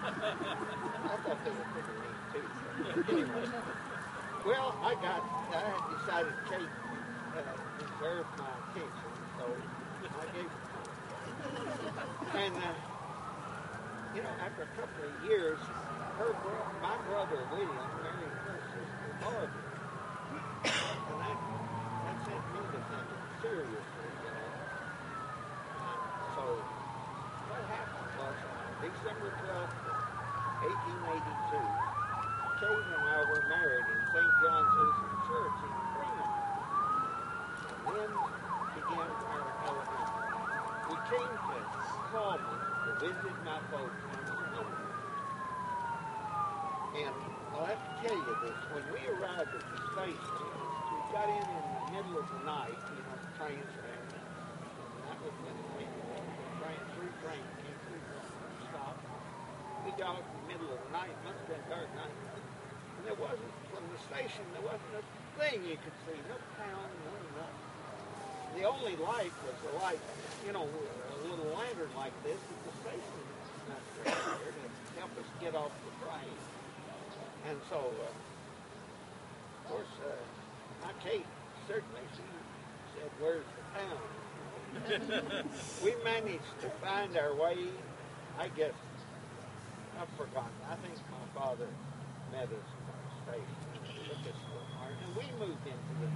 I thought they were pretty neat too. Anyway, well, I decided Kate deserved my attention, so I gave it to her. And you know, after a couple of years, my brother William married her sister Barbara, and that sent me to thinking seriously. So what happened was December 12th, 1882, Kate and I were married in St. John's Lutheran Church in Fremont. And then began our Alabama. We came to Cullman to visit my folks on the honeymoon. And I'll have to tell you this, when we arrived at the station, we got in the middle of the night, you know, the trains ran. And that was when three trains came through and stopped. We got in the middle of the night, it must have been dark night. And there wasn't, from the station, there wasn't a thing you could see, no town, no nothing. The only light was a light, you know, a little lantern like this at the station master here to help us get off the train. And so, of course, my Kate, certainly, she said, "Where's the town?" We managed to find our way, I guess, I've forgotten. I think my father met us at the station and took us to a farm. And we moved into the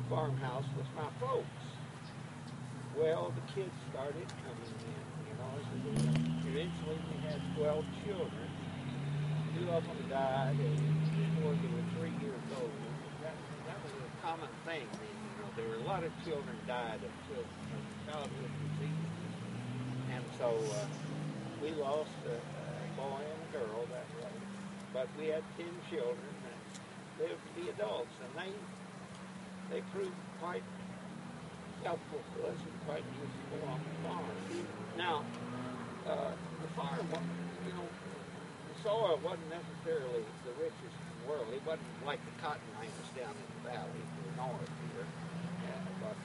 farmhouse with my folks. Well, the kids started coming in, you know. Eventually we had 12 children. 2 of them died before they were 3 years old. That was a common thing. You know, there were a lot of children died of childhood diseases. And so we lost a boy and a girl that way. But we had 10 children that lived to be adults, and they proved quite helpful to us and quite useful on the farm. Now, the farm, you know, the soil wasn't necessarily the richest in the world. It wasn't like the cotton lands down in the valley, the north here. But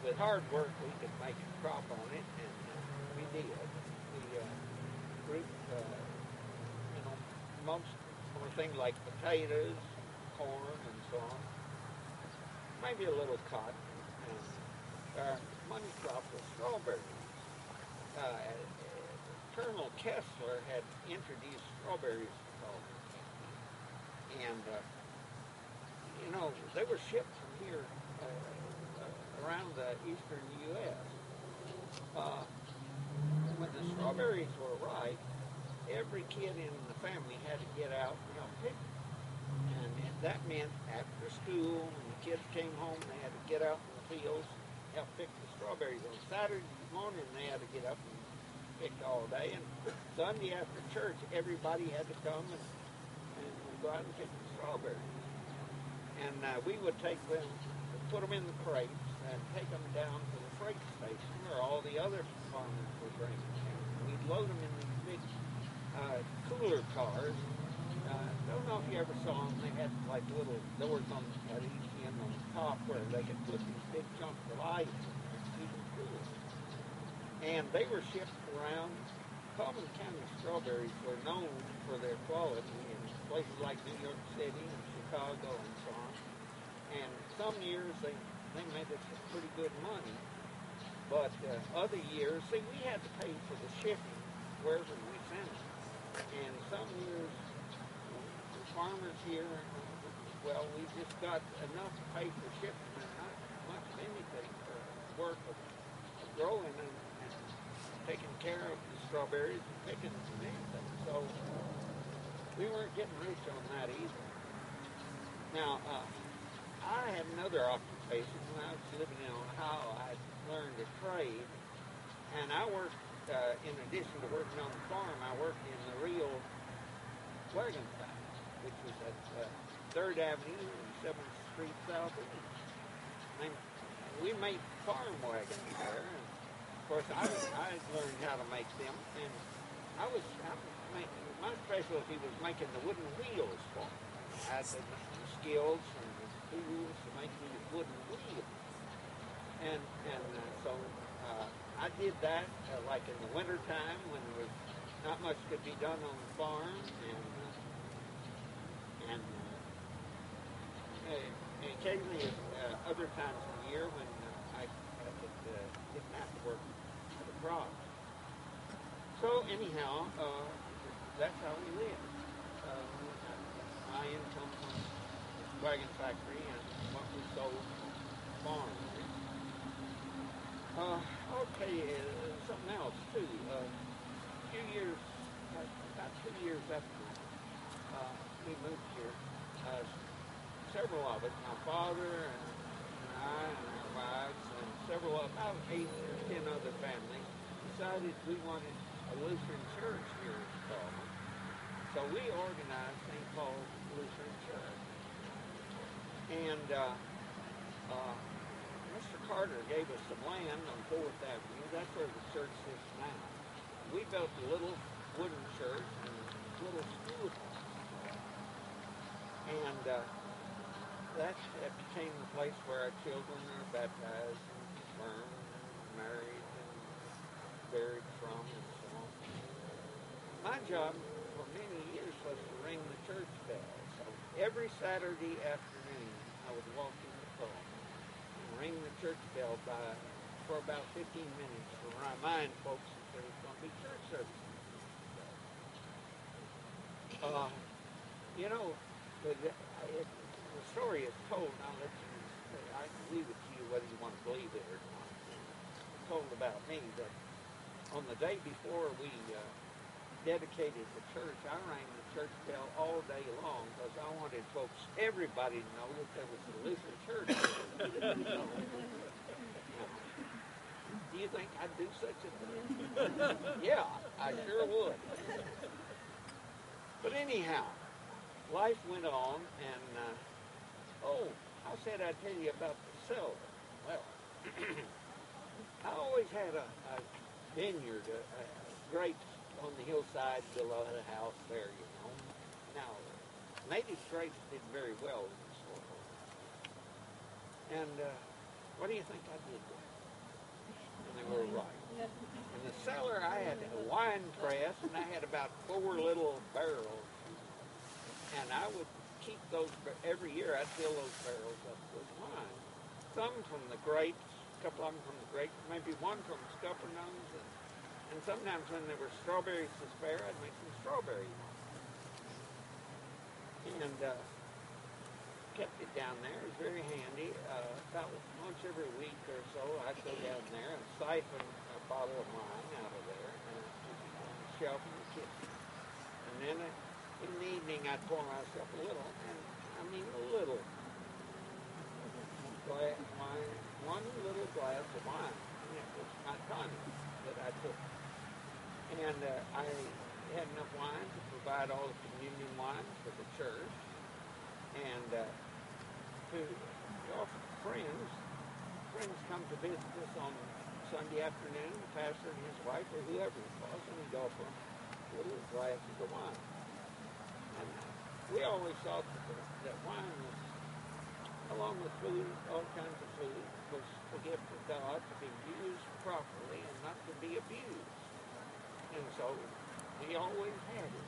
with hard work, we could make a crop on it, and we did. We grew, you know, most of things like potatoes, corn, and so on. Maybe a little cotton. Our money crop was strawberries. Colonel Kessler had introduced strawberries to Cullman. And, you know, they were shipped from here around the eastern U.S. When the strawberries were ripe, every kid in the family had to get out and help pick them. And that meant after school, when the kids came home, they had to get out in the fields and help pick the strawberries. On Saturday morning, they had to get up and pick all day. And Sunday after church, everybody had to come and go out and pick the strawberries. And we would take them, put them in the crates, and take them down to the freight station where all the other farmers were bringing them. We'd load them in these big cooler cars. Don't know if you ever saw them. They had like little doors at each end on the top where they could put these big chunks of ice and keep them cool. And they were shipped around. Cullman County strawberries were known for their quality in places like New York City and Chicago and so on. And some years they made us some pretty good money. But other years, see, we had to pay for the shipping wherever we sent them. And some years, the farmers here, well, we just got enough to pay for shipping and not much of anything for work of growing and taking care of the strawberries and picking them and anything. So we weren't getting rich on that either. Now, I had another occupation when I was living in Ohio. I learned a trade, and I worked, in addition to working on the farm, I worked in the real wagon factory, which was at 3rd Avenue and 7th Street Southeast. And we made farm wagons there, and of course I learned how to make them, and my specialty was making the wooden wheels for them. I had the skills and the tools to make these wooden wheels. And so I did that like in the winter time when there was not much could be done on the farm, and occasionally other times of the year when I didn't have to work for the crops. So anyhow, that's how we lived. My income from the wagon factory and what we sold from the farm. Okay, something else too. About 2 years after we moved here, several of us, my father and I and our wives and about 8 or 10 other families, decided we wanted a Lutheran church here in Cullman. So we organized a thing called Lutheran Church. And Mr. Carter gave us some land on 4th Avenue. That's where the church sits now. We built a little wooden church and a little schoolhouse. And that became the place where our children are baptized and confirmed and married and buried from and so on. My job for many years was to ring the church bell. So every Saturday afternoon I would walk in the Cullman and ring the church bell for about 15 minutes to remind folks that there was going to be church service. You know, the story is told, and I'll let you, I can leave it to you whether you want to believe it or not. It's told about me that on the day before we dedicated the church, I rang the church bell all day long because I wanted folks, everybody to know that there was a Lutheran church. Do you think I'd do such a thing? Yeah, I sure would. But anyhow, life went on, and I said I'd tell you about the cellar. Well, I always had a vineyard, grapes on the hillside below the house there, you know. Now, native grapes did very well in the soil. And what do you think I did there? And they were right. In the cellar, I had a wine press, and I had about 4 little barrels. And I would keep those, every year I'd fill those barrels up with wine. Some from the grapes, a couple of them from the grapes, maybe one from Scuppernong's, and sometimes when there were strawberries to spare, I'd make some strawberry wine. And kept it down there. It was very handy. About once every week or so, I'd go down there and siphon a bottle of wine out of there and put it on the shelf in the kitchen. And then in the evening, I'd pour myself a little, and I mean a little glass wine, one little glass of wine. And it was my tonic that I took. And I had enough wine to provide all the communion wines for the church, and to offer friends. Friends come to visit us on Sunday afternoon, the pastor and his wife, or whoever it was, and we'd offer them little glasses of wine. And we always thought that wine was, along with food, all kinds of food, was the gift of God to be used properly and not to be abused. And so we always had it.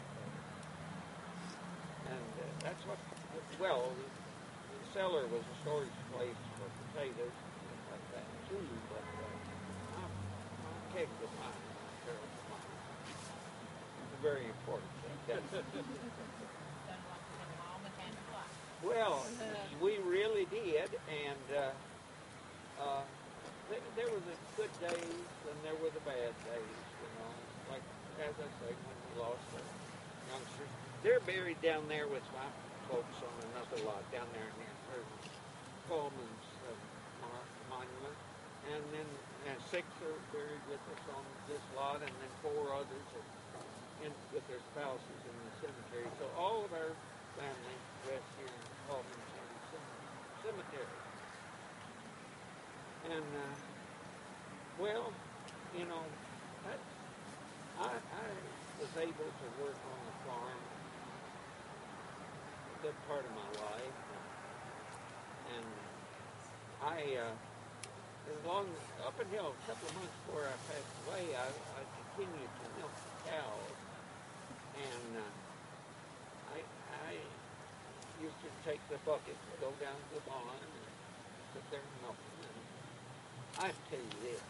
And that's what, well, the cellar was a storage place for potatoes and things like that too, but my keg of wine, my barrel of wine. It's a very important thing. Well, we really did, and there were the good days and there were the bad days, you know. Like, as I say, when we lost the youngsters. They're buried down there with my folks on another lot down there near Cullman's monument. And then 6 are buried with us on this lot, and then 4 others are with their spouses in the cemetery. So all of our family rests here in Cullman County Cemetery. And, well, you know, I was able to work on the farm a good part of my life, and up until a couple of months before I passed away, I continued to milk cows, and I used to take the bucket and go down to the barn and sit there and milk them. And I tell you this,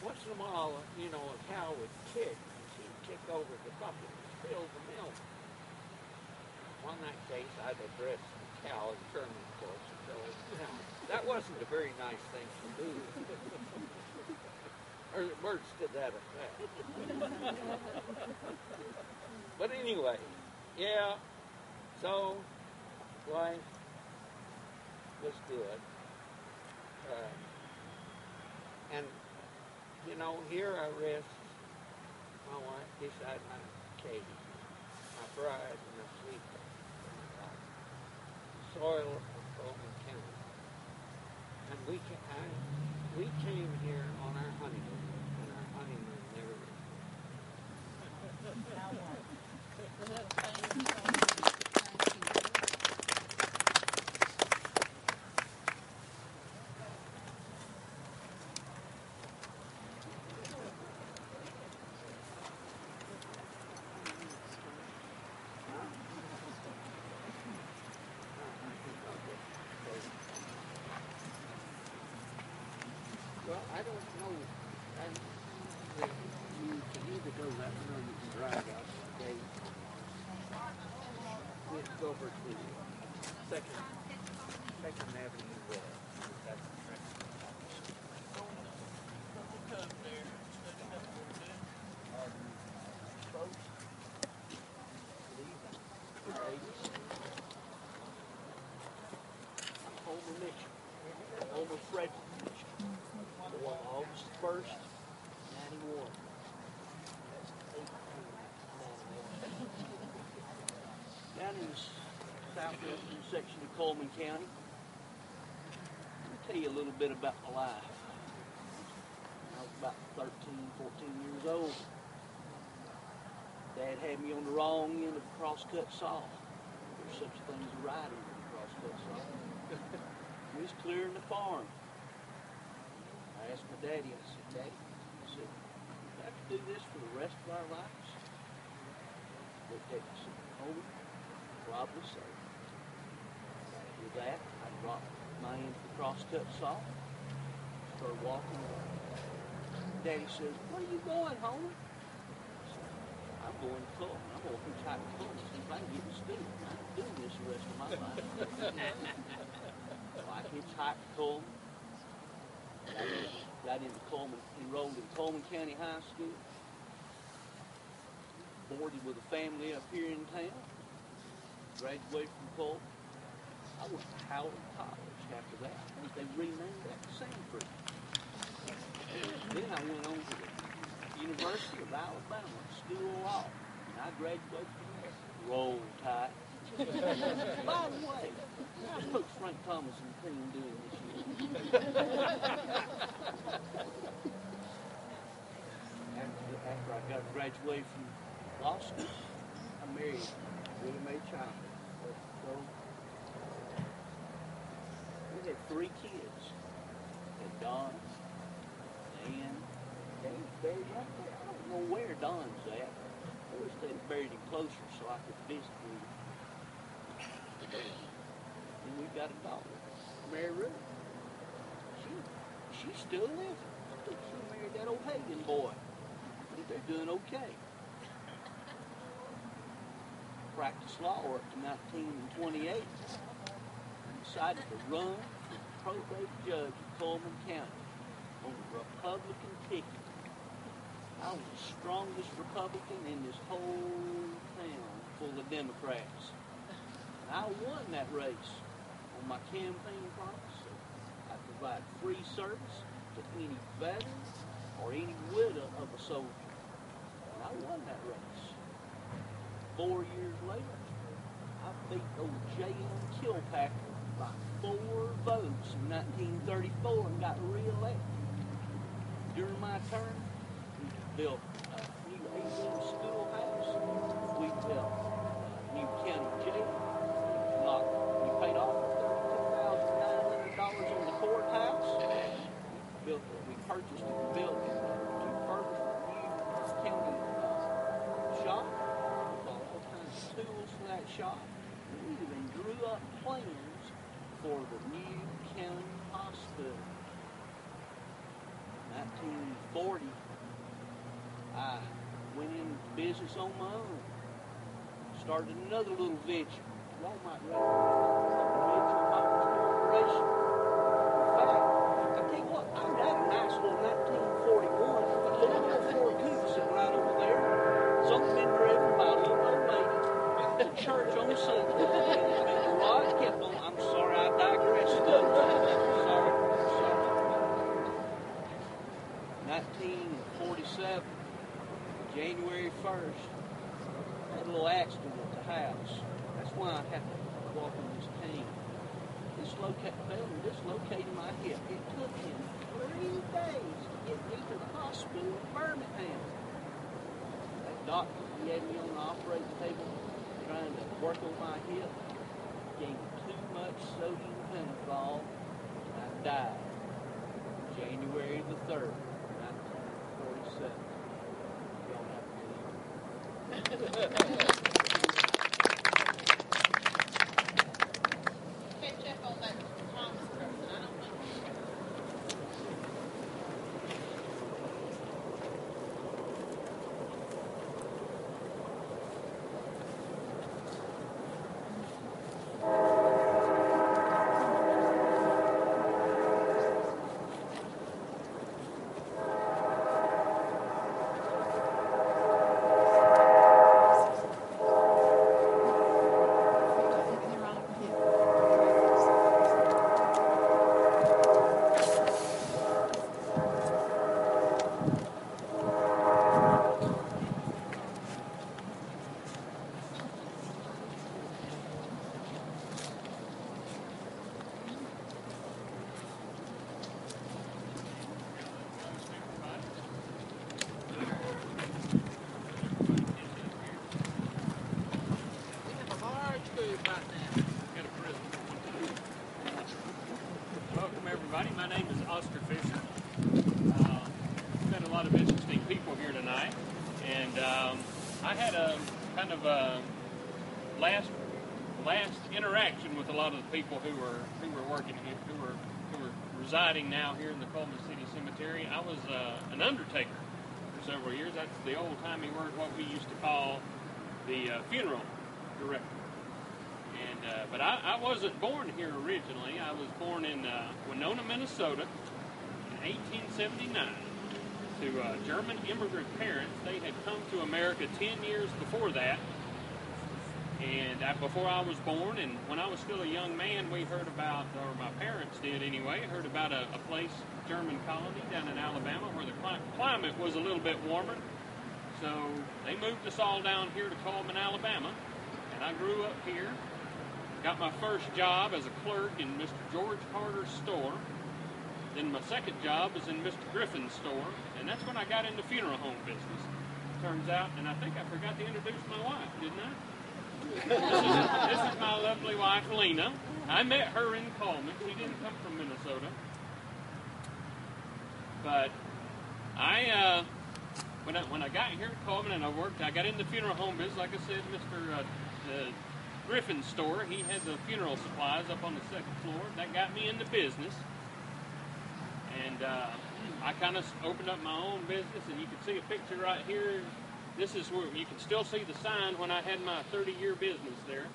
once in a while, you know, a cow would kick, and she'd kick over the bucket and spill the milk. On that case, I'd address the cow in German, of course, and tell her, you know, that wasn't a very nice thing to do. Or words to that effect. But anyway, yeah, so life was good. And, you know, here I rest my wife beside my Katie, my bride and my sweetheart, the soil of Cullman County. And we came here on our honeymoon, and our honeymoon never Well, I don't know. You can either go that way or you can drive out the gate. We'd go over to Second Avenue West. That's the track. Homer Mitchell. Homer Fred Mitchell. August 1st, 91. That's 1891. Down in the southwestern section of Cullman County. Let me tell you a little bit about my life. I was about 13, 14 years old. Dad had me on the wrong end of a crosscut saw. There's such a thing as a right end of a crosscut saw. We was clearing the farm. I asked my daddy, I said, Daddy, I said, we have to do this for the rest of our lives? He looked at me and said, oh, probably so. With that, I dropped my end of the crosscut saw, started walking away. Daddy says, where are you going, homie? I'm going to Cullman. I'm going to hitchhike to Cullman, see if I can get to school. I'm doing this the rest of my life. So I hitchhiked to Cullman. Got into Cullman, enrolled in Cullman County High School. Boarded with a family up here in town. Graduated from Cullman. I went to Howard College after that. I think they renamed that to Sanford. Then I went on to the University of Alabama School of Law. And I graduated from there. Roll Tide. By the way, how's Coach Frank Thomas and the team doing this year? After I got graduated from law school, I married Willie Mae Childs. So we had 3 kids. We had Don, Dan. Dan's buried right there. I don't know where Don's at. I wish they'd buried him closer so I could visit with him. And we've got a daughter, Mary Ruth. She's still living. I think she married that old Hagen boy. I think they're doing okay. Practiced law up to 1928. Decided to run for probate judge of Cullman County on the Republican ticket. I was the strongest Republican in this whole town full of Democrats. And I won that race on my campaign promise. I provide free service to any veteran or any widow of a soldier. And I won that race. 4 years later, I beat old J.M. Kilpatrick by 4 votes in 1934 and got reelected. During my term, we built a new 18 schoolhouse. We built a new county jail. We paid off $32,900 on the courthouse. We purchased and built 2 further new county shop. We bought all kinds of tools for that shop. And we even drew up plans for the new county hospital. 1940, I went into business on my own. Started another little venture. Y'all might recognize Mitchell Homes Corporation. In fact, I tell you what, I got a nice little 1941 little Ford Coupe sitting right over there. It's only been driven by a little old lady to church on Sunday. And the rod kept on. I'm sorry, I digressed. Sorry. 1947, January 1st, I had a little accident at the house. That's why I had to walk in this cane. Dislocated my hip. It took him 3 days to get me to the hospital in Birmingham. That doctor, he had me on the operating table trying to work on my hip. Gave me too much sodium pentothal, and I died. January the 3rd, 1947. You don't have to believe it. Catch up on that Thomas person. I don't know. And I had a kind of a last interaction with a lot of the people who were working here, who were residing now here in the Cullman City Cemetery. I was an undertaker for several years. That's the old-timey word, what we used to call the funeral director. And but I wasn't born here originally. I was born in Winona, Minnesota in 1879 to German immigrant parents. They had come to America 10 years before that. And before I was born, and when I was still a young man, we heard about, or my parents did anyway, heard about a place, German colony down in Alabama, where the climate was a little bit warmer. So they moved us all down here to Cullman, Alabama, and I grew up here. Got my first job as a clerk in Mr. George Carter's store. Then my second job was in Mr. Griffin's store, and that's when I got into funeral home business. Turns out, and I think I forgot to introduce my wife, didn't I? This is my lovely wife, Lena. I met her in Cullman. She didn't come from Minnesota. But when I got here to Cullman and I got into funeral home business, like I said, Mr. Griffin's store, he had the funeral supplies up on the second floor. That got me into business. And I kind of opened up my own business, and you can see a picture right here. This is where you can still see the sign when I had my 30-year business there.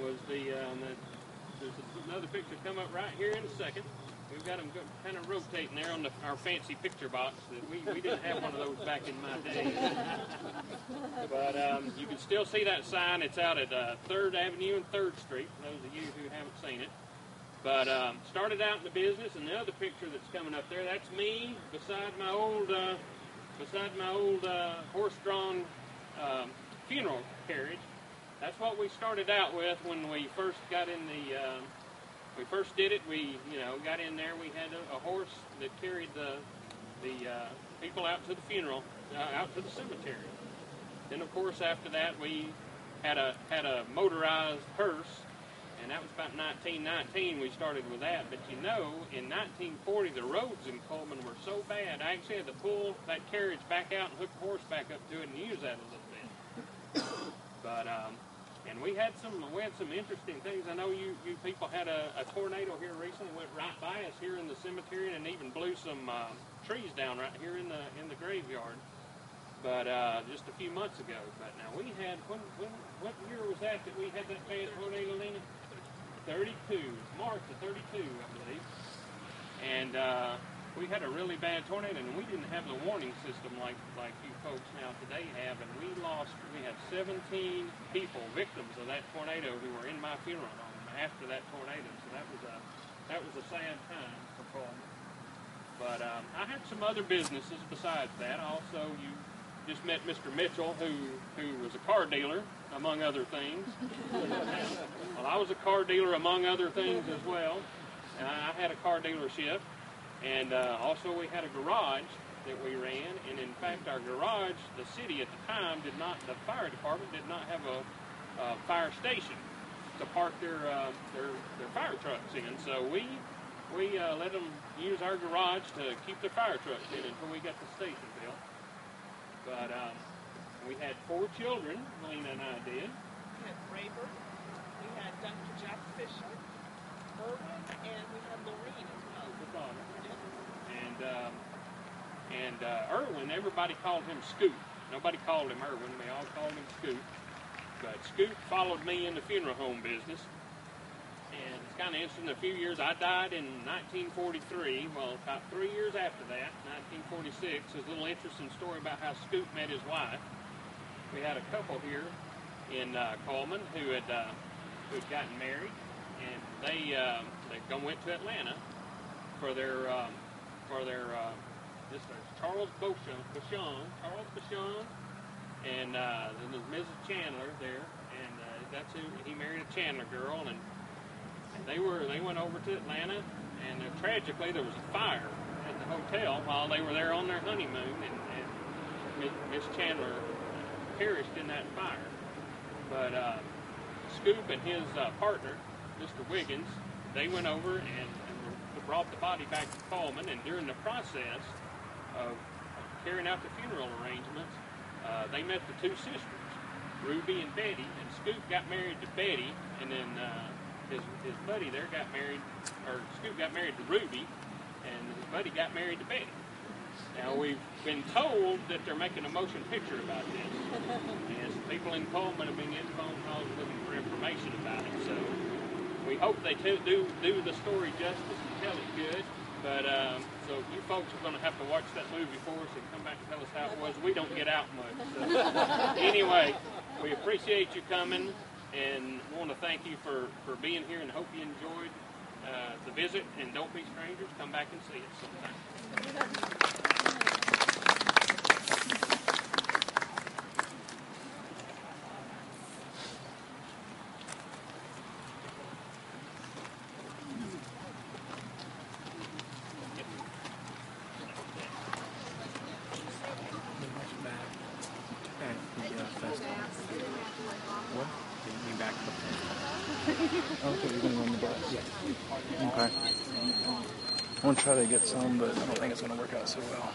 Was there's another picture come up right here in a second. We've got them kind of rotating there on our fancy picture box. We didn't have one of those back in my day. But you can still see that sign. It's out at 3rd Avenue and 3rd Street, for those of you who haven't seen it. But started out in the business, and the other picture that's coming up there, that's me beside my old horse-drawn funeral carriage. That's what we started out with when we first got in we first did it. We, got in there. We had a horse that carried the people out to the funeral, out to the cemetery. Then, of course, after that, we had a motorized hearse, and that was about 1919 we started with that. But in 1940, the roads in Cullman were so bad, I actually had to pull that carriage back out and hook the horse back up to it and use that a little bit. But and we had some interesting things. I know you people had a tornado here recently, went right by us here in the cemetery, and even blew some trees down right here in the graveyard. But just a few months ago. But now we had what year was that we had that bad tornado, Lena? 32, March of 32, I believe. And we had a really bad tornado, and we didn't have the warning system like you folks now today have, and we had 17 people, victims of that tornado, who were in my funeral home after that tornado. So that was a sad time for Cullman. But I had some other businesses besides that. Also, you just met Mr. Mitchell, who was a car dealer, among other things. Well, I was a car dealer, among other things, as well. I had a car dealership, and also we had a garage that we ran. And in fact, our garage, the city at the time the fire department did not have a fire station to park their fire trucks in. So we let them use our garage to keep their fire trucks in until we got the station built. But we had 4 children, Lena and I did. We had Rayburn, we had Dr. Jack Fisher, Irwin, and we had Lorene as well. The daughter. And Irwin, everybody called him Scoot. Nobody called him Irwin. We all called him Scoot. But Scoot followed me in the funeral home business. And it's kind of interesting. A few years, I died in 1943. Well, about 3 years after that, 1946. There's a little interesting story about how Scoot met his wife. We had a couple here in Cullman who had gotten married, and they went to Atlanta for their this is Charles Bouchon, and then there's Mrs. Chandler there, and that's who he married, a Chandler girl, and they went over to Atlanta, and tragically there was a fire at the hotel while they were there on their honeymoon, and Miss Chandler perished in that fire. But Scoop and his partner, Mr. Wiggins, they went over and brought the body back to Cullman, and during the process of carrying out the funeral arrangements, they met the two sisters, Ruby and Betty, and Scoop got married to Betty, and then his buddy there got married, or Scoop got married to Ruby, and his buddy got married to Betty. Now, we've been told that they're making a motion picture about this, and some people in Cullman have been getting phone calls looking for information about it, so we hope they do the story justice and tell it good. But so you folks are going to have to watch that movie for us and come back and tell us how it was. We don't get out much. So. Anyway, we appreciate you coming and want to thank you for being here, and hope you enjoyed the visit. And don't be strangers. Come back and see us sometime. Okay, you're gonna run the bus? Yeah. Okay. I want to try to get some, but I don't think it's going to work out so well.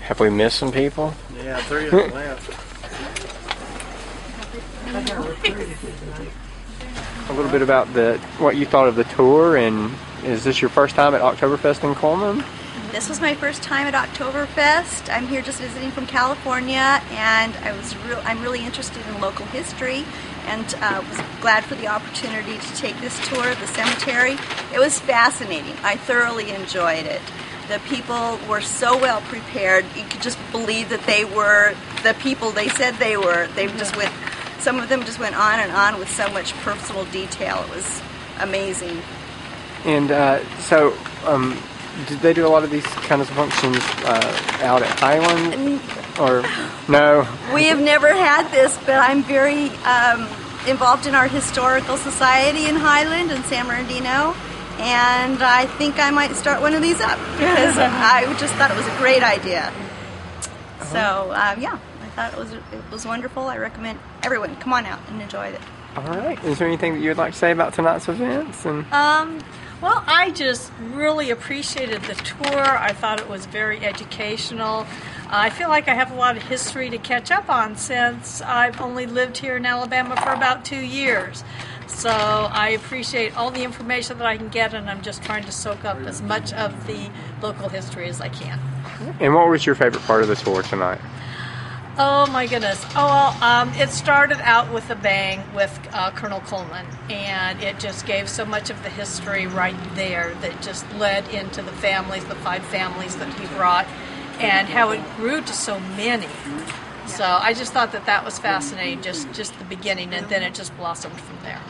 Have we missed some people? Yeah, 3 of them left. A little bit about what you thought of the tour, and is this your first time at Oktoberfest in Cullman? This was my first time at Oktoberfest. I'm here just visiting from California, and I'm really interested in local history, and was glad for the opportunity to take this tour of the cemetery. It was fascinating. I thoroughly enjoyed it. The people were so well prepared. You could just believe that they were the people they said they were. Some of them just went on and on with so much personal detail. It was amazing. And so, did they do a lot of these kinds of functions out at Highland, or no? We have never had this, but I'm very involved in our historical society in Highland and San Bernardino, and I think I might start one of these up because I just thought it was a great idea. So yeah, I thought it was wonderful. I recommend everyone come on out and enjoy it. All right. Is there anything that you would like to say about tonight's events? And well, I just really appreciated the tour. I thought it was very educational. I feel like I have a lot of history to catch up on since I've only lived here in Alabama for about 2 years. So I appreciate all the information that I can get, and I'm just trying to soak up as much of the local history as I can. And what was your favorite part of the tour tonight? Oh my goodness. Oh well, it started out with a bang with Colonel Cullman, and it just gave so much of the history right there that just led into the families, the 5 families that he brought, and how it grew to so many. So I just thought that was fascinating, just the beginning, and then it just blossomed from there.